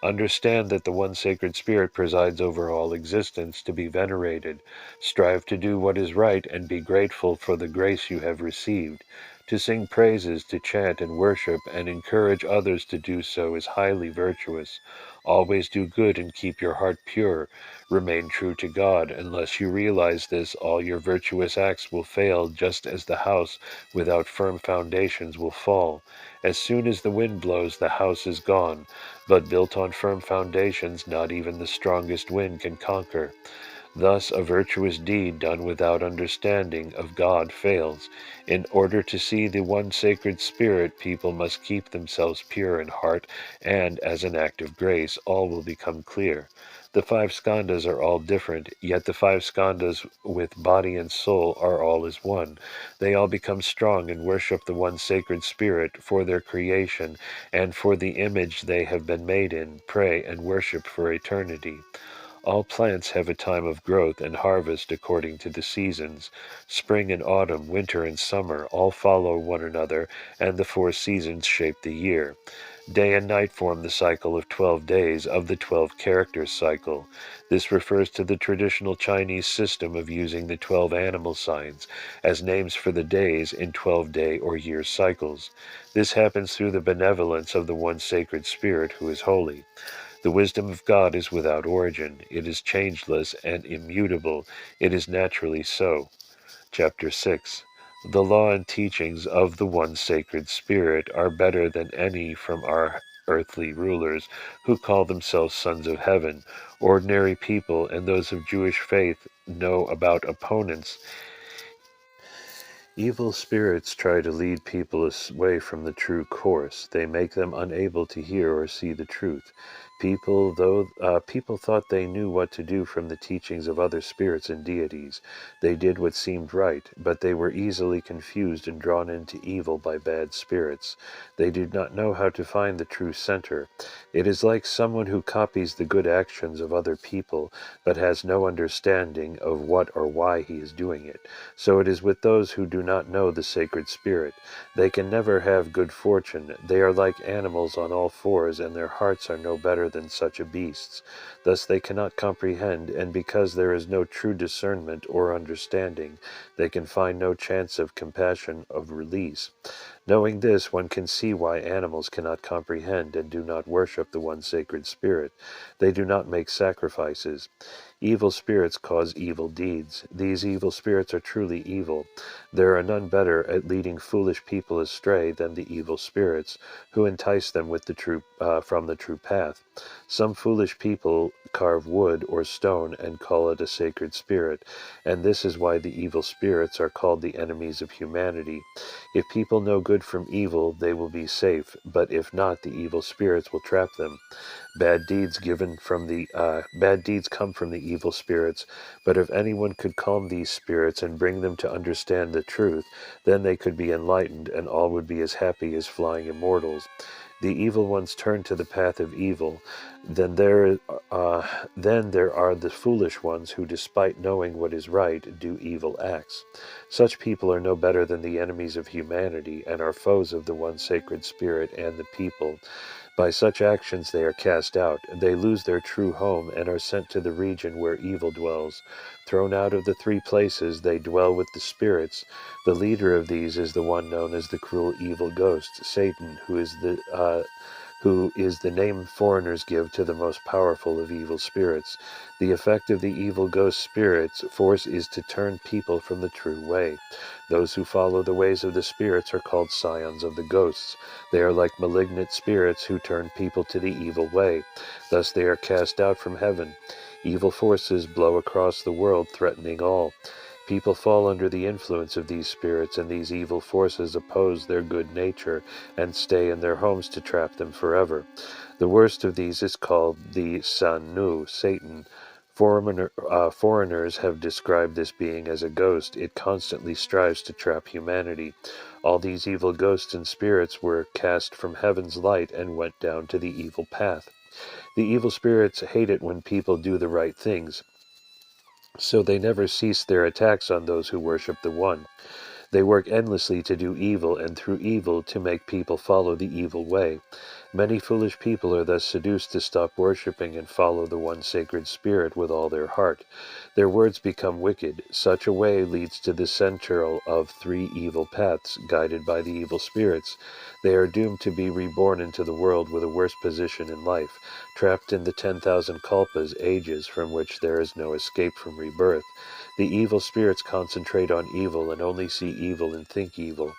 Understand that the one sacred Spirit presides over all existence, to be venerated. Strive to do what is right and be grateful for the grace you have received. To sing praises, to chant and worship, and encourage others to do so is highly virtuous. Always do good and keep your heart pure. Remain true to God. Unless you realize this, all your virtuous acts will fail, just as the house without firm foundations will fall. As soon as the wind blows, the house is gone, but built on firm foundations, not even the strongest wind can conquer. Thus, a virtuous deed done without understanding of God fails. In order to see the one sacred Spirit, people must keep themselves pure in heart, and, as an act of grace, all will become clear. The five skandhas are all different, yet the five skandhas with body and soul are all as one. They all become strong and worship the one sacred Spirit for their creation and for the image they have been made in, pray and worship for eternity. All plants have a time of growth and harvest according to the seasons. Spring and autumn, winter and summer, all follow one another, and the 4 seasons shape the year. Day and night form the cycle of 12 days of the 12 characters cycle. This refers to the traditional Chinese system of using the 12 animal signs as names for the days in 12-day or year cycles. This happens through the benevolence of the one sacred Spirit who is holy. The wisdom of God is without origin. It is changeless and immutable. It is naturally so. Chapter 6. The law and teachings of the one sacred Spirit are better than any from our earthly rulers, who call themselves sons of heaven. Ordinary people and those of Jewish faith know about opponents. Evil spirits try to lead people away from the true course. They make them unable to hear or see the truth. People thought they knew what to do from the teachings of other spirits and deities. They did what seemed right, but they were easily confused and drawn into evil by bad spirits. They did not know how to find the true center. It is like someone who copies the good actions of other people, but has no understanding of what or why he is doing it. So it is with those who do not know the sacred Spirit. They can never have good fortune. They are like animals on all fours, and their hearts are no better than such a beast's. Thus they cannot comprehend, and because there is no true discernment or understanding, they can find no chance of compassion, of release. Knowing this, one can see why animals cannot comprehend and do not worship the one sacred Spirit. They do not make sacrifices. Evil spirits cause evil deeds. These evil spirits are truly evil. There are none better at leading foolish people astray than the evil spirits, who entice them with from the true path. Some foolish people carve wood or stone and call it a sacred spirit, and this is why the evil spirits are called the enemies of humanity. If people know good from evil, they will be safe, but if not, the evil spirits will trap them. Bad deeds come from the evil spirits, but if anyone could calm these spirits and bring them to understand the truth, then they could be enlightened, and all would be as happy as flying immortals. The evil ones turn to the path of evil. Then there are the foolish ones who, despite knowing what is right, do evil acts. Such people are no better than the enemies of humanity, and are foes of the one sacred Spirit and the people. By such actions they are cast out. They lose their true home and are sent to the region where evil dwells. Thrown out of the 3 places, they dwell with the spirits. The leader of these is the one known as the cruel evil ghost, Satan, who is who is the name foreigners give to the most powerful of evil spirits. The effect of the evil ghost spirits' force is to turn people from the true way. Those who follow the ways of the spirits are called scions of the ghosts. They are like malignant spirits who turn people to the evil way. Thus they are cast out from heaven. Evil forces blow across the world, threatening all. People fall under the influence of these spirits, and these evil forces oppose their good nature and stay in their homes to trap them forever. The worst of these is called the San Nu, Satan. Foreigners have described this being as a ghost. It constantly strives to trap humanity. All these evil ghosts and spirits were cast from heaven's light and went down to the evil path. The evil spirits hate it when people do the right things, so they never cease their attacks on those who worship the One. They work endlessly to do evil, and through evil to make people follow the evil way. Many foolish people are thus seduced to stop worshipping and follow the one sacred spirit with all their heart. Their words become wicked. Such a way leads to the central of three evil paths, guided by the evil spirits. They are doomed to be reborn into the world with a worse position in life, trapped in the 10,000 kalpas, ages from which there is no escape from rebirth. The evil spirits concentrate on evil and only see evil and think evil.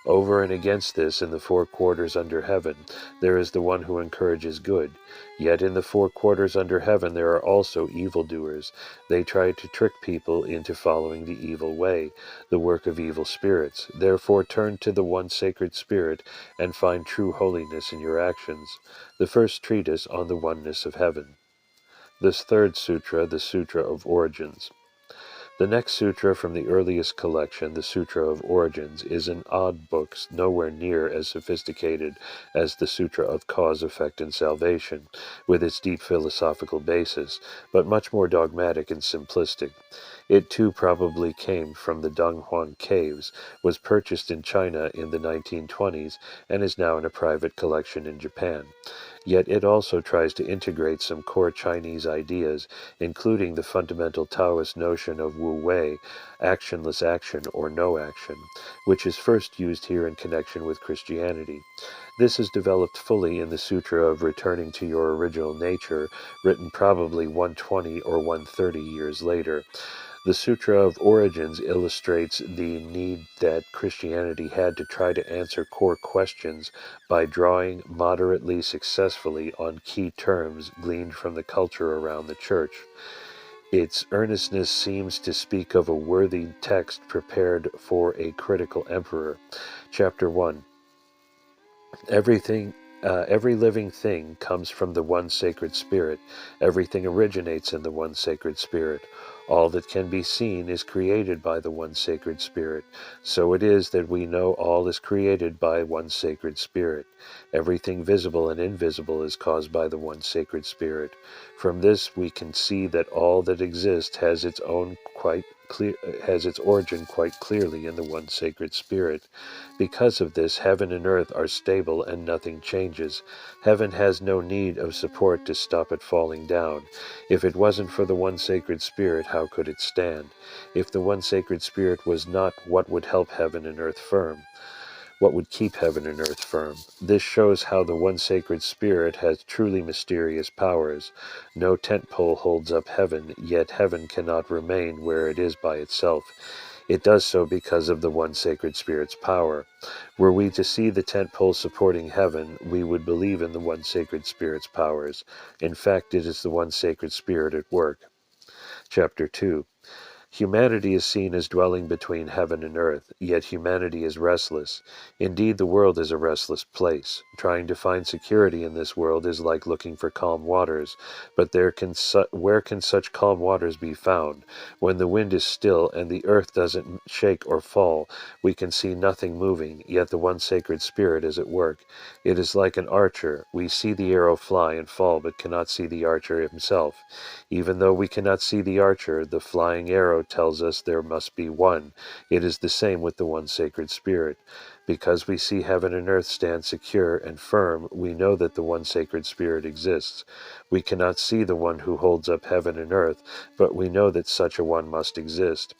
Over and against this, in the four quarters under heaven, there is the one who encourages good. Yet in the four quarters under heaven there are also evildoers. They try to trick people into following the evil way, the work of evil spirits. Therefore turn to the one sacred spirit and find true holiness in your actions. The first treatise on the oneness of heaven. This third sutra, the Sutra of Origins. The next sutra from the earliest collection, the Sutra of Origins, is an odd book, nowhere near as sophisticated as the Sutra of Cause, Effect, and Salvation, with its deep philosophical basis, but much more dogmatic and simplistic. It too probably came from the Donghuan caves, was purchased in China in the 1920s, and is now in a private collection in Japan. Yet it also tries to integrate some core Chinese ideas, including the fundamental Taoist notion of Wu Wei, actionless action or no action, which is first used here in connection with Christianity. This is developed fully in the Sutra of Returning to Your Original Nature, written probably 120 or 130 years later. The Sutra of Origins illustrates the need that Christianity had to try to answer core questions by drawing moderately successfully on key terms gleaned from the culture around the Church. Its earnestness seems to speak of a worthy text prepared for a critical emperor. Chapter 1. Every living thing comes from the one sacred spirit. Everything originates in the one sacred spirit. All that can be seen is created by the one sacred spirit. So it is that we know all is created by one sacred spirit. Everything visible and invisible is caused by the one sacred spirit. From this we can see that all that exists has its origin quite clearly in the one sacred spirit. Because of this, heaven and earth are stable and nothing changes. Heaven has no need of support to stop it falling down. If it wasn't for the one sacred spirit, how could it stand? If the one sacred spirit was not, what would help heaven and earth firm? What would keep heaven and earth firm? This shows how the one sacred spirit has truly mysterious powers. No tent pole holds up heaven, yet heaven cannot remain where it is by itself. It does so because of the one sacred spirit's power. Were we to see the tent pole supporting heaven, we would believe in the one sacred spirit's powers. In fact, it is the one sacred spirit at work. Chapter 2. Humanity is seen as dwelling between heaven and earth, yet humanity is restless. Indeed, the world is a restless place. Trying to find security in this world is like looking for calm waters, but where can such calm waters be found? When the wind is still and the earth doesn't shake or fall, we can see nothing moving, yet the one sacred spirit is at work. It is like an archer. We see the arrow fly and fall, but cannot see the archer himself. Even though we cannot see the archer, the flying arrow tells us there must be one. It is the same with the one sacred spirit. Because we see heaven and earth stand secure and firm, we know that the one sacred spirit exists. We cannot see the one who holds up heaven and earth, but we know that such a one must exist.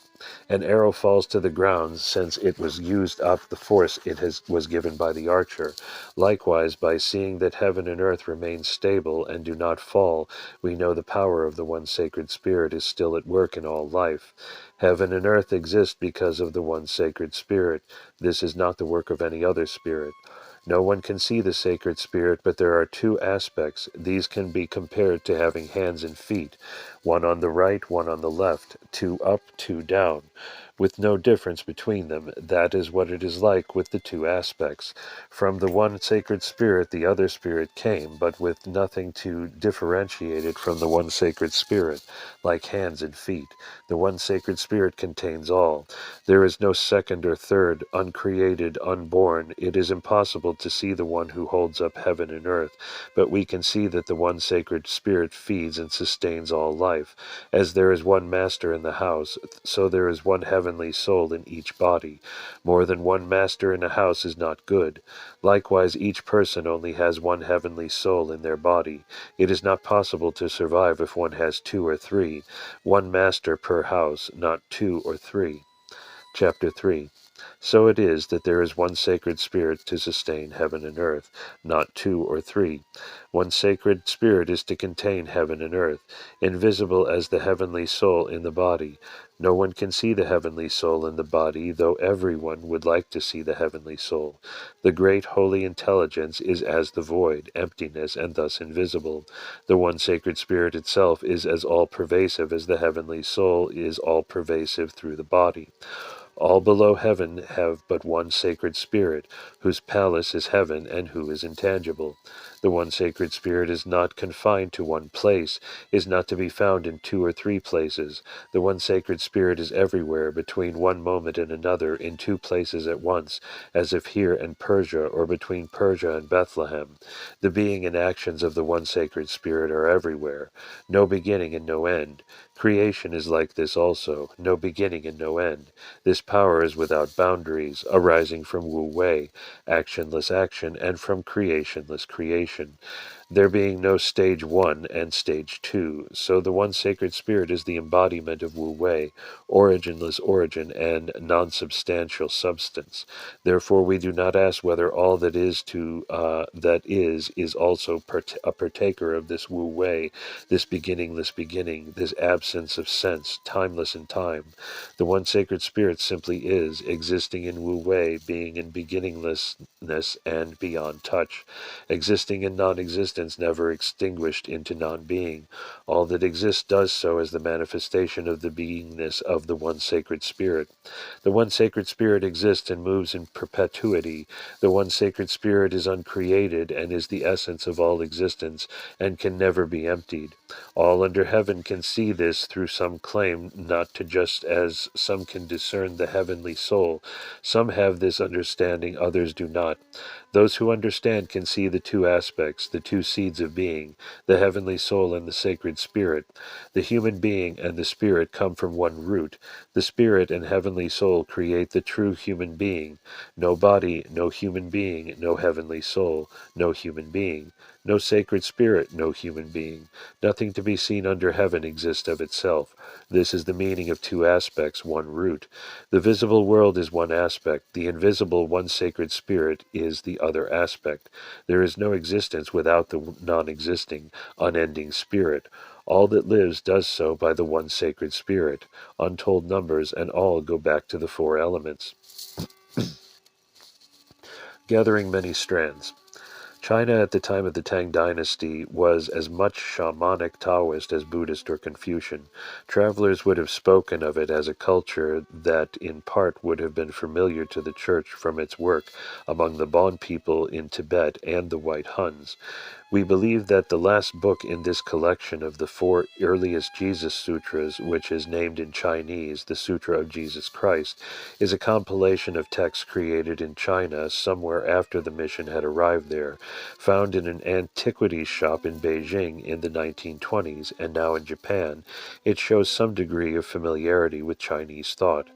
An arrow falls to the ground since it was used up the force was given by the archer. Likewise, by seeing that heaven and earth remain stable and do not fall, we know the power of the one sacred Spirit is still at work in all life. Heaven and earth exist because of the one sacred Spirit. This is not the work of any other spirit. No one can see the sacred Spirit, but there are two aspects. These can be compared to having hands and feet, one on the right, one on the left, two up, two down, with no difference between them. That is what it is like with the two aspects. From the one sacred Spirit the other Spirit came, but with nothing to differentiate it from the one sacred Spirit, like hands and feet. The one sacred Spirit contains all. There is no second or third, uncreated, unborn. It is impossible to see the one who holds up heaven and earth, but we can see that the one sacred Spirit feeds and sustains all life. As there is one master in the house, so there is one heavenly soul in each body. More than one master in a house is not good. Likewise, each person only has one heavenly soul in their body. It is not possible to survive if one has two or three. One master per house, not two or three. Chapter 3. So it is that there is one sacred Spirit to sustain heaven and earth, not two or three. One sacred Spirit is to contain heaven and earth, invisible as the heavenly soul in the body. No one can see the heavenly soul in the body, though everyone would like to see the heavenly soul. The great holy intelligence is as the void, emptiness, and thus invisible. The one sacred Spirit itself is as all-pervasive as the heavenly soul is all-pervasive through the body. All below heaven have but one sacred Spirit, whose palace is heaven and who is intangible. The one sacred Spirit is not confined to one place, is not to be found in two or three places. The one sacred Spirit is everywhere, between one moment and another, in two places at once, as if here and Persia, or between Persia and Bethlehem. The being and actions of the one sacred Spirit are everywhere. No beginning and no end. Creation is like this also, no beginning and no end. This power is without boundaries, arising from Wu Wei, actionless action, and from creationless creation. There being no stage 1 and stage 2, so the one sacred Spirit is the embodiment of Wu Wei, originless origin, and non-substantial substance. Therefore we do not ask whether all that is also a partaker of this Wu Wei, this beginningless beginning, this absence of sense, timeless in time. The one sacred Spirit simply is, existing in Wu Wei, being in beginninglessness and beyond touch, existing in non-existence, never extinguished into non-being. All that exists does so as the manifestation of the beingness of the one sacred Spirit. The one sacred Spirit exists and moves in perpetuity. The one sacred Spirit is uncreated and is the essence of all existence and can never be emptied. All under heaven can see this through some claim not to, just as some can discern the heavenly soul. Some have this understanding, others do not. Those who understand can see the two aspects, the two seeds of being, the heavenly soul and the sacred Spirit. The human being and the Spirit come from one root. The Spirit and heavenly soul create the true human being. No body, no human being, no heavenly soul, no human being. No sacred Spirit, no human being. Nothing to be seen under heaven exists of itself. This is the meaning of two aspects, one root. The visible world is one aspect. The invisible one sacred Spirit is the other aspect. There is no existence without the non-existing, unending Spirit. All that lives does so by the one sacred Spirit. Untold numbers, and all go back to the four elements. Gathering many strands. China at the time of the Tang Dynasty was as much shamanic Taoist as Buddhist or Confucian. Travelers would have spoken of it as a culture that in part would have been familiar to the Church from its work among the Bon people in Tibet and the White Huns. We believe that the last book in this collection of the four earliest Jesus Sutras, which is named in Chinese the Sutra of Jesus Christ, is a compilation of texts created in China somewhere after the mission had arrived there, found in an antiquities shop in Beijing in the 1920s, and now in Japan. It shows some degree of familiarity with Chinese thought.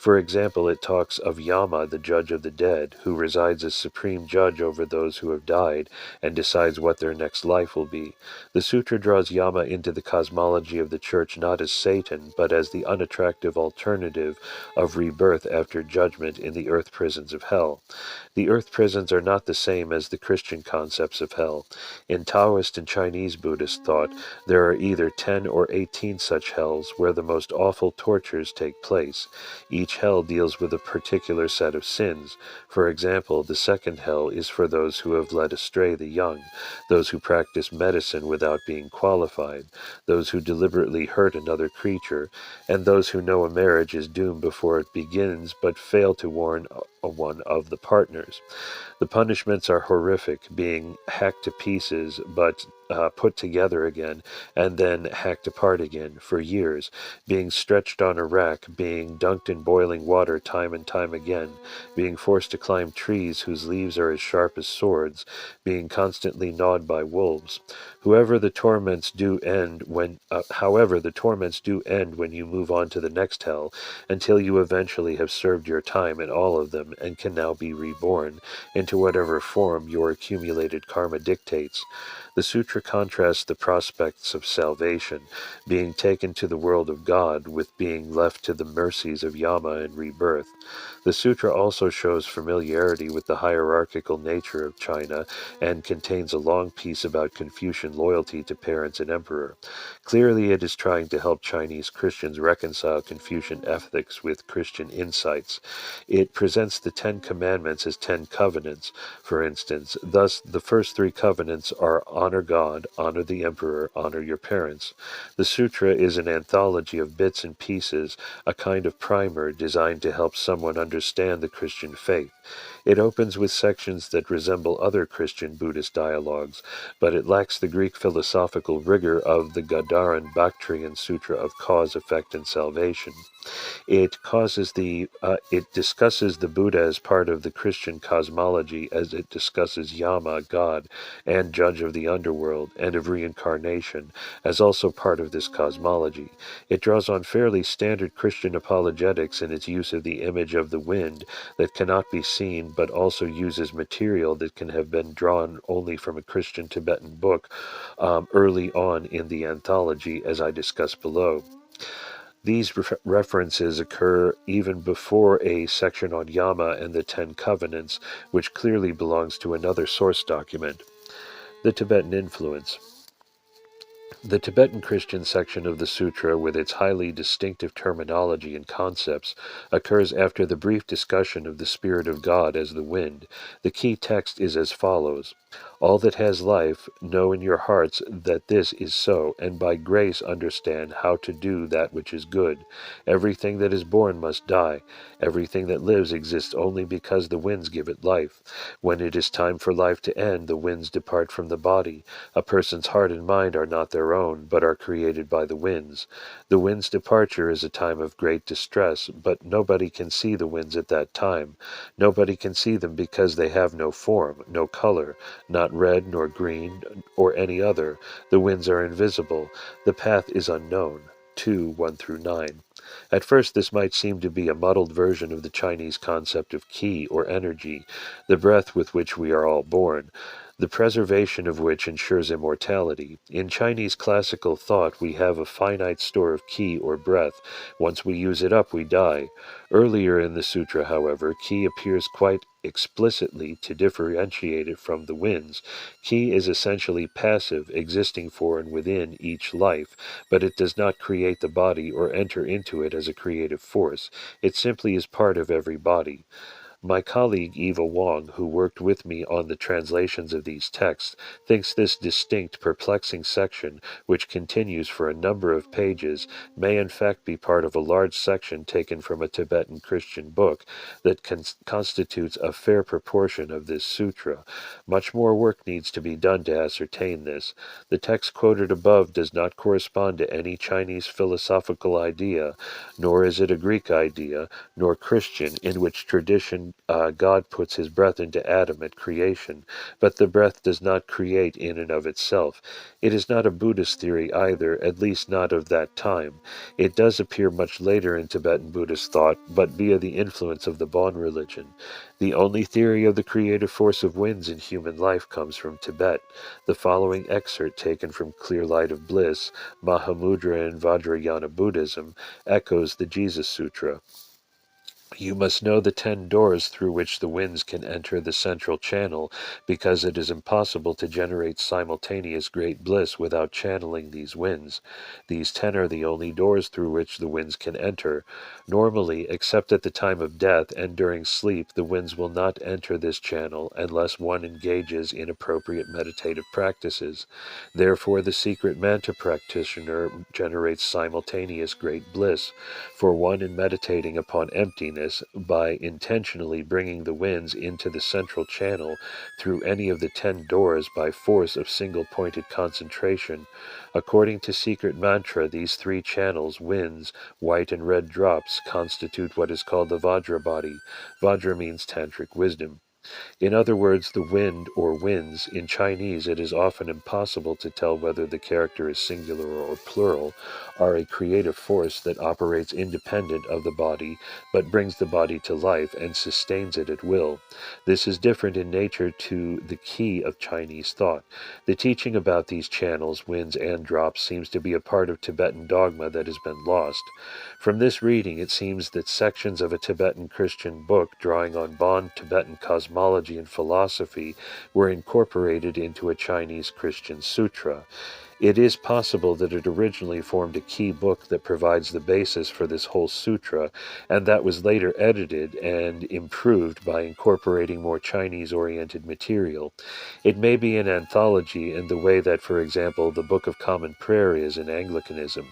For example, it talks of Yama, the judge of the dead, who resides as supreme judge over those who have died and decides what their next life will be. The sutra draws Yama into the cosmology of the church not as Satan, but as the unattractive alternative of rebirth after judgment in the earth prisons of hell. The earth prisons are not the same as the Christian concepts of hell. In Taoist and Chinese Buddhist thought, there are either 10 or 18 such hells where the most awful tortures take place. Each hell deals with a particular set of sins. For example, the second hell is for those who have led astray the young, those who practice medicine without being qualified, those who deliberately hurt another creature, and those who know a marriage is doomed before it begins but fail to warn one of the partners. The punishments are horrific, being hacked to pieces but put together again, and then hacked apart again for years, being stretched on a rack, being dunked in boiling water time and time again, being forced to climb trees whose leaves are as sharp as swords, being constantly gnawed by wolves. However, the torments do end when you move on to the next hell, until you eventually have served your time in all of them and can now be reborn into whatever form your accumulated karma dictates. The sutra contrasts the prospects of salvation, being taken to the world of God, with being left to the mercies of Yama and rebirth. The sutra also shows familiarity with the hierarchical nature of China and contains a long piece about Confucian loyalty to parents and emperor. Clearly, it is trying to help Chinese Christians reconcile Confucian ethics with Christian insights. It presents the 10 Commandments as 10 covenants, for instance. Thus, the first 3 covenants are honor God, honor the emperor, honor your parents. The sutra is an anthology of bits and pieces, a kind of primer designed to help someone understand the Christian faith. It opens with sections that resemble other Christian Buddhist dialogues, but it lacks the Greek philosophical rigor of the Gadaran Bactrian Sutra of cause, effect, and salvation. It discusses the Buddha as part of the Christian cosmology, as it discusses Yama, God, and judge of the underworld, and of reincarnation, as also part of this cosmology. It draws on fairly standard Christian apologetics in its use of the image of the wind that cannot be seen, but also uses material that can have been drawn only from a Christian Tibetan book early on in the anthology, as I discuss below. These references occur even before a section on Yama and the 10 Covenants, which clearly belongs to another source document. The Tibetan influence. The Tibetan Christian section of the sutra, with its highly distinctive terminology and concepts, occurs after the brief discussion of the Spirit of God as the wind. The key text is as follows: "All that has life, know in your hearts that this is so, and by grace understand how to do that which is good. Everything that is born must die. Everything that lives exists only because the winds give it life. When it is time for life to end, the winds depart from the body. A person's heart and mind are not their own, but are created by the winds. The wind's departure is a time of great distress, but nobody can see the winds at that time. Nobody can see them because they have no form, no color, not red nor green or any other. The winds are invisible. The path is unknown." 2:1-9. At first this might seem to be a muddled version of the Chinese concept of qi, or energy, the breath with which we are all born, the preservation of which ensures immortality. In Chinese classical thought, we have a finite store of qi, or breath. Once we use it up, we die. Earlier in the sutra, however, qi appears quite explicitly to differentiate it from the winds. Qi is essentially passive, existing for and within each life, but it does not create the body or enter into it as a creative force. It simply is part of every body. My colleague Eva Wong, who worked with me on the translations of these texts, thinks this distinct, perplexing section, which continues for a number of pages, may in fact be part of a large section taken from a Tibetan Christian book that constitutes a fair proportion of this sutra. Much more work needs to be done to ascertain this. The text quoted above does not correspond to any Chinese philosophical idea, nor is it a Greek idea, nor Christian, in which tradition God puts his breath into Adam at creation, but the breath does not create in and of itself. It is not a Buddhist theory either, at least not of that time. It does appear much later in Tibetan Buddhist thought, but via the influence of the Bon religion. The only theory of the creative force of winds in human life comes from Tibet. The following excerpt, taken from Clear Light of Bliss, Mahamudra and Vajrayana Buddhism, echoes the Jesus Sutra. You must know the 10 doors through which the winds can enter the central channel, because it is impossible to generate simultaneous great bliss without channeling these winds. These 10 are the only doors through which the winds can enter. Normally, except at the time of death and during sleep, the winds will not enter this channel unless one engages in appropriate meditative practices. Therefore, the secret mantra practitioner generates simultaneous great bliss. For one, in meditating upon emptiness, by intentionally bringing the winds into the central channel through any of the 10 doors by force of single-pointed concentration. According to secret mantra, these 3 channels, winds, white and red drops, constitute what is called the Vajra body. Vajra means tantric wisdom. In other words, the wind or winds, in Chinese it is often impossible to tell whether the character is singular or plural, are a creative force that operates independent of the body, but brings the body to life and sustains it at will. This is different in nature to the key of Chinese thought. The teaching about these channels, winds, and drops seems to be a part of Tibetan dogma that has been lost. From this reading, it seems that sections of a Tibetan Christian book drawing on Bon Tibetan cosmology and philosophy were incorporated into a Chinese Christian sutra. It is possible that it originally formed a key book that provides the basis for this whole sutra, and that was later edited and improved by incorporating more Chinese-oriented material. It may be an anthology in the way that, for example, the Book of Common Prayer is in Anglicanism.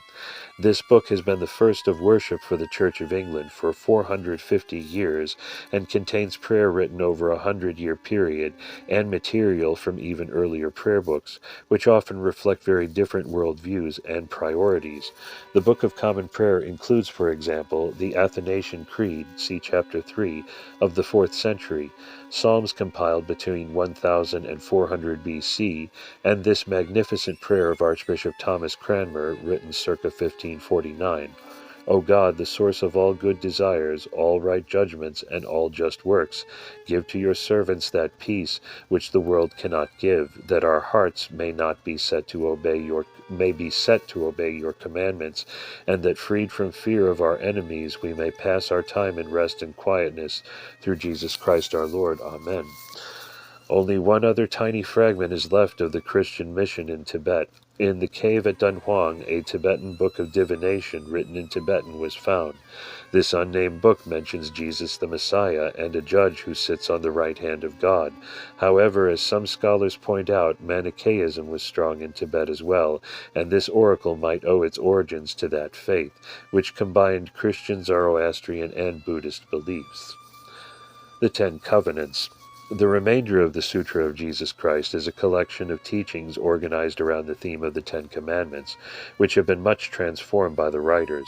This book has been the first of worship for the Church of England for 450 years and contains prayer written over a 100-year period and material from even earlier prayer books, which often reflect very different worldviews and priorities. The Book of Common Prayer includes, for example, the Athanasian Creed, see Chapter 3, of the 4th century, Psalms compiled between 1000 and 400 BC, and this magnificent prayer of Archbishop Thomas Cranmer, written circa 1549. O God, the source of all good desires, all right judgments, and all just works, give to your servants that peace which the world cannot give, that our hearts may be set to obey your commandments, and that freed from fear of our enemies we may pass our time in rest and quietness, through Jesus Christ our Lord. Amen. Only one other tiny fragment is left of the Christian mission in Tibet. In the cave at Dunhuang, a Tibetan book of divination written in Tibetan was found. This unnamed book mentions Jesus the Messiah and a judge who sits on the right hand of God. However, as some scholars point out, Manichaeism was strong in Tibet as well, and this oracle might owe its origins to that faith, which combined Christian, Zoroastrian, and Buddhist beliefs. The 10 Covenants. The remainder of the Sutra of Jesus Christ is a collection of teachings organized around the theme of the 10 Commandments, which have been much transformed by the writers.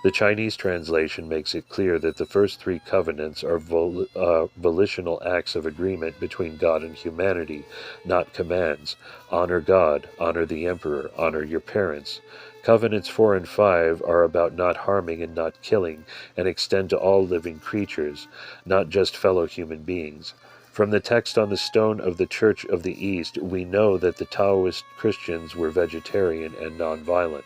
The Chinese translation makes it clear that the first 3 covenants are volitional acts of agreement between God and humanity, not commands. Honor God, honor the emperor, honor your parents. Covenants 4 and 5 are about not harming and not killing, and extend to all living creatures, not just fellow human beings. From the text on the stone of the Church of the East, we know that the Taoist Christians were vegetarian and nonviolent.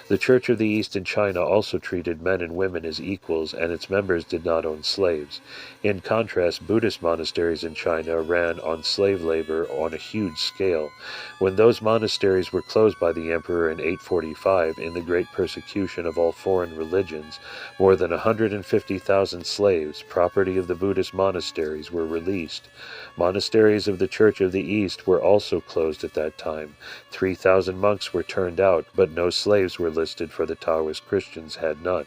The Church of the East in China also treated men and women as equals, and its members did not own slaves. In contrast, Buddhist monasteries in China ran on slave labor on a huge scale. When those monasteries were closed by the emperor in 845 in the great persecution of all foreign religions, more than 150,000 slaves, property of the Buddhist monasteries, were released. Monasteries of the Church of the East were also closed at that time. 3,000 monks were turned out, but no slaves were listed, for the Taoist Christians had none.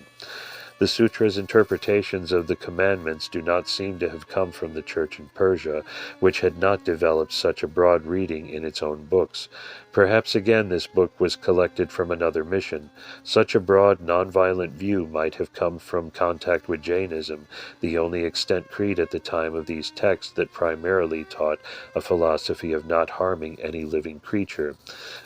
The Sutras' interpretations of the commandments do not seem to have come from the church in Persia, which had not developed such a broad reading in its own books. Perhaps again this book was collected from another mission. Such a broad, nonviolent view might have come from contact with Jainism, the only extant creed at the time of these texts that primarily taught a philosophy of not harming any living creature.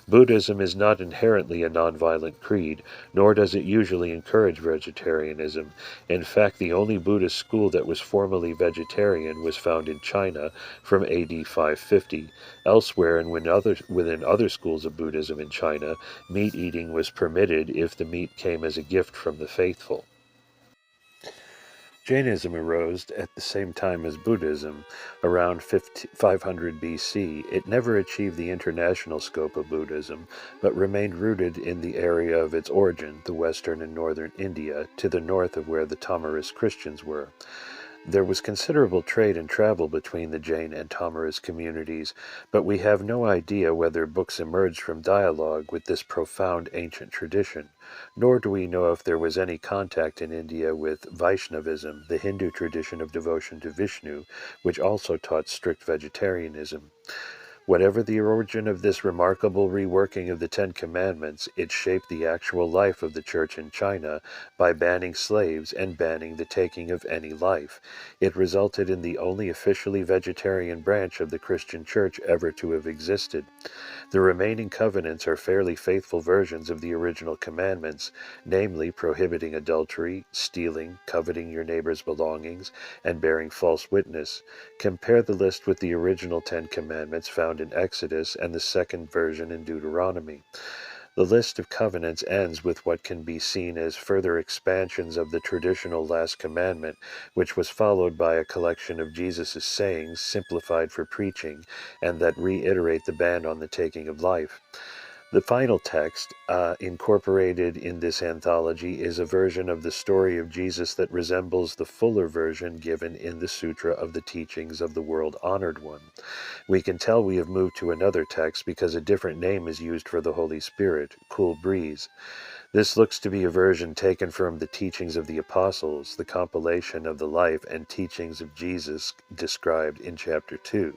Buddhism is not inherently a nonviolent creed, nor does it usually encourage vegetarianism. In fact, the only Buddhist school that was formally vegetarian was found in China from AD 550. Elsewhere and within other schools of Buddhism in China, meat eating was permitted if the meat came as a gift from the faithful. Jainism arose at the same time as Buddhism, around 500 BC. It never achieved the international scope of Buddhism, but remained rooted in the area of its origin, the western and northern India, to the north of where the Taoist Christians were. There was considerable trade and travel between the Jain and Taoist communities, but we have no idea whether books emerged from dialogue with this profound ancient tradition, nor do we know if there was any contact in India with Vaishnavism, the Hindu tradition of devotion to Vishnu, which also taught strict vegetarianism. Whatever the origin of this remarkable reworking of the Ten Commandments, it shaped the actual life of the Church in China by banning slaves and banning the taking of any life. It resulted in the only officially vegetarian branch of the Christian Church ever to have existed. The remaining covenants are fairly faithful versions of the original commandments, namely prohibiting adultery, stealing, coveting your neighbor's belongings, and bearing false witness. Compare the list with the original Ten Commandments found in Exodus and the second version in Deuteronomy. The list of covenants ends with what can be seen as further expansions of the traditional Last Commandment, which was followed by a collection of Jesus' sayings simplified for preaching, and that reiterate the ban on the taking of life. The final text, incorporated in this anthology, is a version of the story of Jesus that resembles the fuller version given in the Sutra of the Teachings of the World Honored One. We can tell we have moved to another text because a different name is used for the Holy Spirit, Cool Breeze. This looks to be a version taken from the Teachings of the Apostles, the compilation of the life and teachings of Jesus described in chapter 2.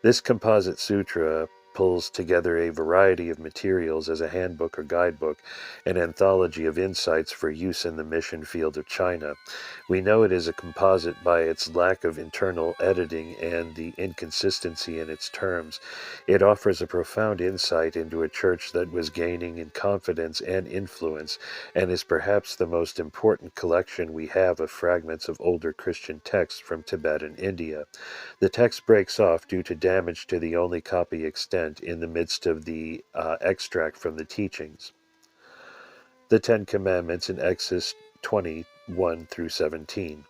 This composite sutra pulls together a variety of materials as a handbook or guidebook, an anthology of insights for use in the mission field of China. We know it is a composite by its lack of internal editing and the inconsistency in its terms. It offers a profound insight into a church that was gaining in confidence and influence, and is perhaps the most important collection we have of fragments of older Christian texts from Tibet and India. The text breaks off due to damage to the only copy extant in the midst of the extract from the teachings. The Ten Commandments in Exodus 21 through 17.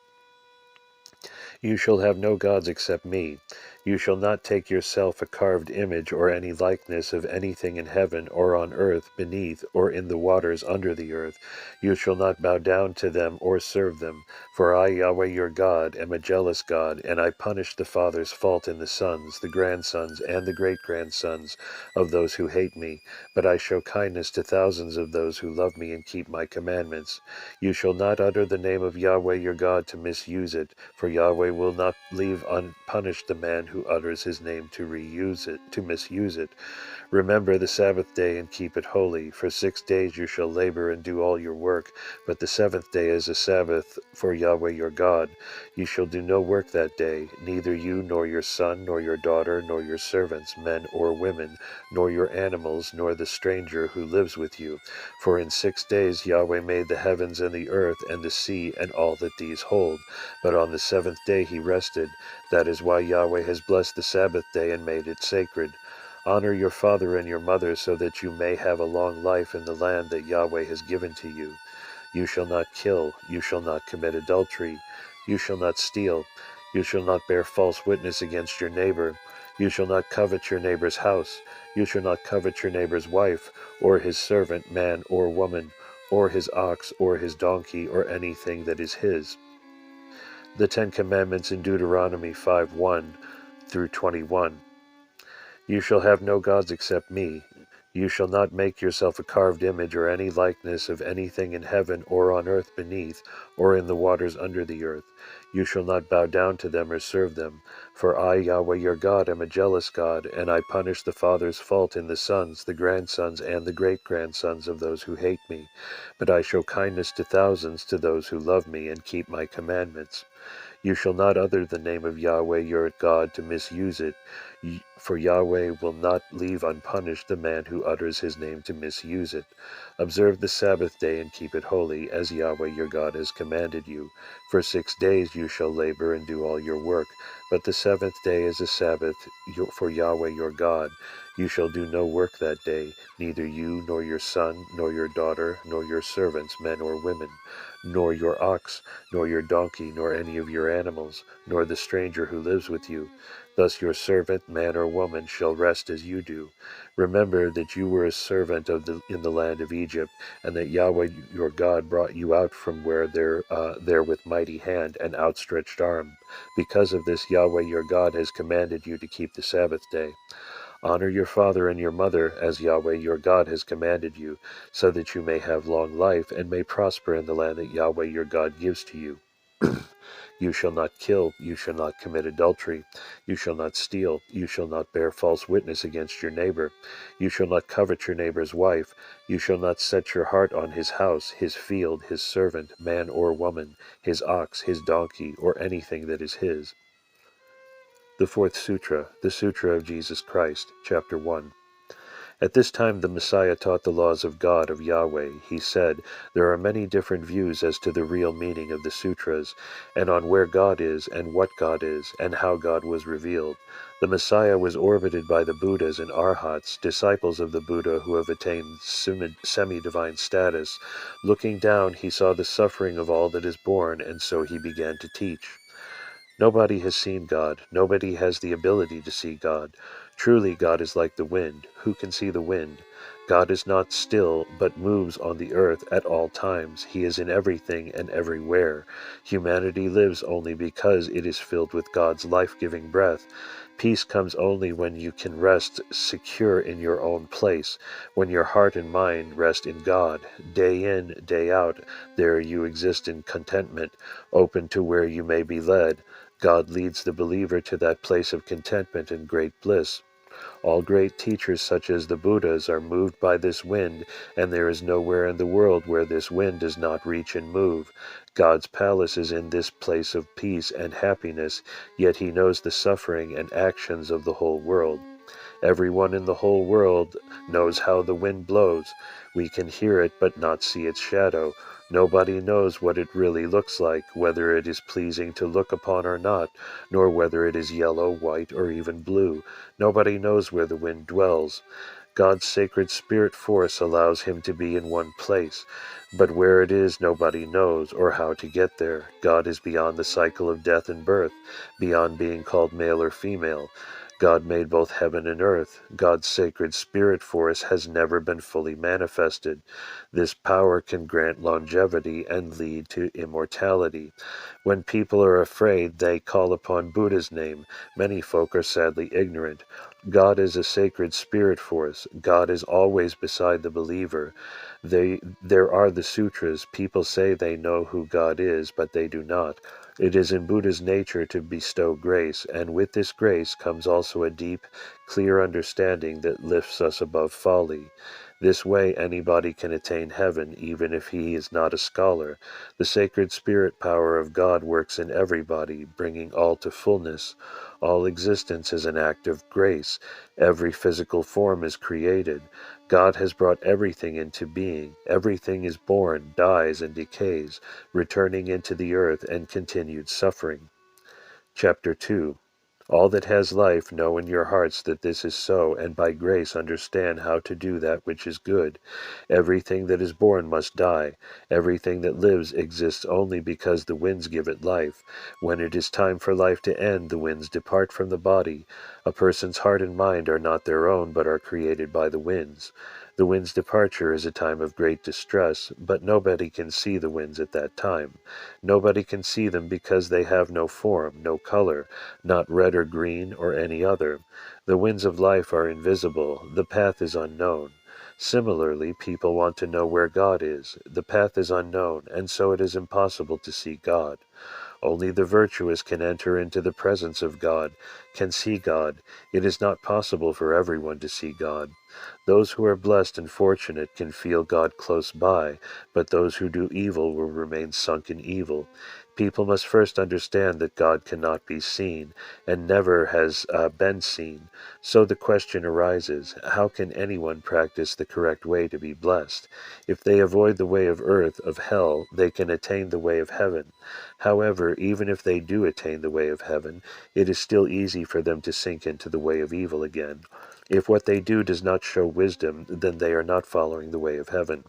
You shall have no gods except me. You shall not take yourself a carved image or any likeness of anything in heaven or on earth beneath or in the waters under the earth. You shall not bow down to them or serve them. For I, Yahweh your God, am a jealous God, and I punish the father's fault in the sons, the grandsons, and the great-grandsons of those who hate me. But I show kindness to thousands of those who love me and keep my commandments. You shall not utter the name of Yahweh your God to misuse it, for Yahweh will not leave unpunished the man who utters his name to misuse it. Remember the Sabbath day and keep it holy. For 6 days you shall labor and do all your work, but the seventh day is a Sabbath for Yahweh your God. You shall do no work that day, neither you nor your son, nor your daughter, nor your servants, men or women, nor your animals, nor the stranger who lives with you. For in 6 days Yahweh made the heavens and the earth and the sea and all that these hold. But on the seventh day he rested. That is why Yahweh has blessed the Sabbath day and made it sacred. Honor your father and your mother so that you may have a long life in the land that Yahweh has given to you. You shall not kill. You shall not commit adultery. You shall not steal. You shall not bear false witness against your neighbor. You shall not covet your neighbor's house. You shall not covet your neighbor's wife, or his servant, man or woman, or his ox, or his donkey, or anything that is his. The Ten Commandments in Deuteronomy 5:1 through 21. You shall have no gods except me. You shall not make yourself a carved image or any likeness of anything in heaven or on earth beneath, or in the waters under the earth. You shall not bow down to them or serve them. For I, Yahweh your God, am a jealous God, and I punish the father's fault in the sons, the grandsons, and the great-grandsons of those who hate me. But I show kindness to thousands to those who love me and keep my commandments. You shall not utter the name of Yahweh your God to misuse it, for Yahweh will not leave unpunished the man who utters his name to misuse it. Observe the Sabbath day and keep it holy, as Yahweh your God has commanded you. For 6 days you shall labor and do all your work, but the seventh day is a Sabbath for Yahweh your God. You shall do no work that day, neither you, nor your son, nor your daughter, nor your servants, men or women, nor your ox, nor your donkey, nor any of your animals, nor the stranger who lives with you. Thus your servant, man or woman, shall rest as you do. Remember that you were a servant in the land of Egypt, and that Yahweh your God brought you out from there with mighty hand and outstretched arm. Because of this, Yahweh your God has commanded you to keep the Sabbath day. Honor your father and your mother, as Yahweh your God has commanded you, so that you may have long life and may prosper in the land that Yahweh your God gives to you. You shall not kill, you shall not commit adultery, you shall not steal, you shall not bear false witness against your neighbor, you shall not covet your neighbor's wife, you shall not set your heart on his house, his field, his servant, man or woman, his ox, his donkey, or anything that is his. The Fourth Sutra, the Sutra of Jesus Christ, Chapter 1. At this time the Messiah taught the laws of God, of Yahweh. He said, there are many different views as to the real meaning of the sutras, and on where God is, and what God is, and how God was revealed. The Messiah was orbited by the Buddhas and Arhats, disciples of the Buddha who have attained semi-divine status. Looking down, he saw the suffering of all that is born, and so he began to teach. Nobody has seen God. Nobody has the ability to see God. Truly, God is like the wind. Who can see the wind? God is not still, but moves on the earth at all times. He is in everything and everywhere. Humanity lives only because it is filled with God's life-giving breath. Peace comes only when you can rest secure in your own place, when your heart and mind rest in God. Day in, day out, there you exist in contentment, open to where you may be led. God leads the believer to that place of contentment and great bliss. All great teachers such as the Buddhas are moved by this wind, and there is nowhere in the world where this wind does not reach and move. God's palace is in this place of peace and happiness, yet he knows the suffering and actions of the whole world. Everyone in the whole world knows how the wind blows. We can hear it but not see its shadow. Nobody knows what it really looks like, whether it is pleasing to look upon or not, nor whether it is yellow, white, or even blue. Nobody knows where the wind dwells. God's sacred spirit force allows him to be in one place, but where it is nobody knows, or how to get there. God is beyond the cycle of death and birth, beyond being called male or female. God made both heaven and earth. God's sacred spirit force has never been fully manifested. This power can grant longevity and lead to immortality. When people are afraid, they call upon Buddha's name. Many folk are sadly ignorant. God is a sacred spirit force. God is always beside the believer. There are the sutras. People say they know who God is, but they do not. It is in Buddha's nature to bestow grace, and with this grace comes also a deep, clear understanding that lifts us above folly. This way anybody can attain heaven, even if he is not a scholar. The sacred spirit power of God works in everybody, bringing all to fullness. All existence is an act of grace. Every physical form is created. God has brought everything into being. Everything is born, dies, and decays, returning into the earth and continued suffering. Chapter 2. All that has life know in your hearts that this is so, and by grace understand how to do that which is good. Everything that is born must die. Everything that lives exists only because the winds give it life. When it is time for life to end, the winds depart from the body. A person's heart and mind are not their own, but are created by the winds. The wind's departure is a time of great distress, but nobody can see the winds at that time. Nobody can see them because they have no form, no color, not red or green or any other. The winds of life are invisible, the path is unknown. Similarly, people want to know where God is. The path is unknown, and so it is impossible to see God. Only the virtuous can enter into the presence of God, can see God. It is not possible for everyone to see God. Those who are blessed and fortunate can feel God close by, but those who do evil will remain sunk in evil. People must first understand that God cannot be seen, and never has been seen. So the question arises, how can anyone practice the correct way to be blessed? If they avoid the way of earth, of hell, they can attain the way of heaven. However, even if they do attain the way of heaven, it is still easy for them to sink into the way of evil again. If what they do does not show wisdom, then they are not following the way of heaven.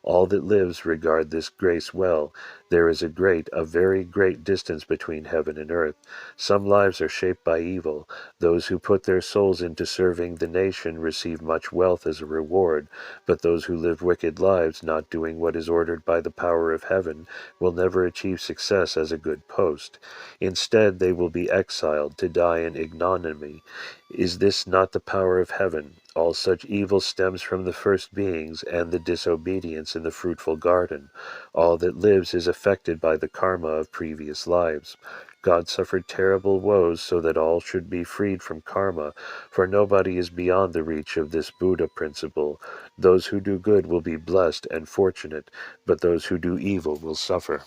All that lives regard this grace well. There is a very great distance between heaven and earth. Some lives are shaped by evil. Those who put their souls into serving the nation receive much wealth as a reward, but those who live wicked lives, not doing what is ordered by the power of heaven, will never achieve success as a good post. Instead, they will be exiled to die in ignominy. Is this not the power of heaven? All such evil stems from the first beings and the disobedience in the fruitful garden. All that lives is affected by the karma of previous lives. God suffered terrible woes so that all should be freed from karma, for nobody is beyond the reach of this Buddha principle. Those who do good will be blessed and fortunate, but those who do evil will suffer.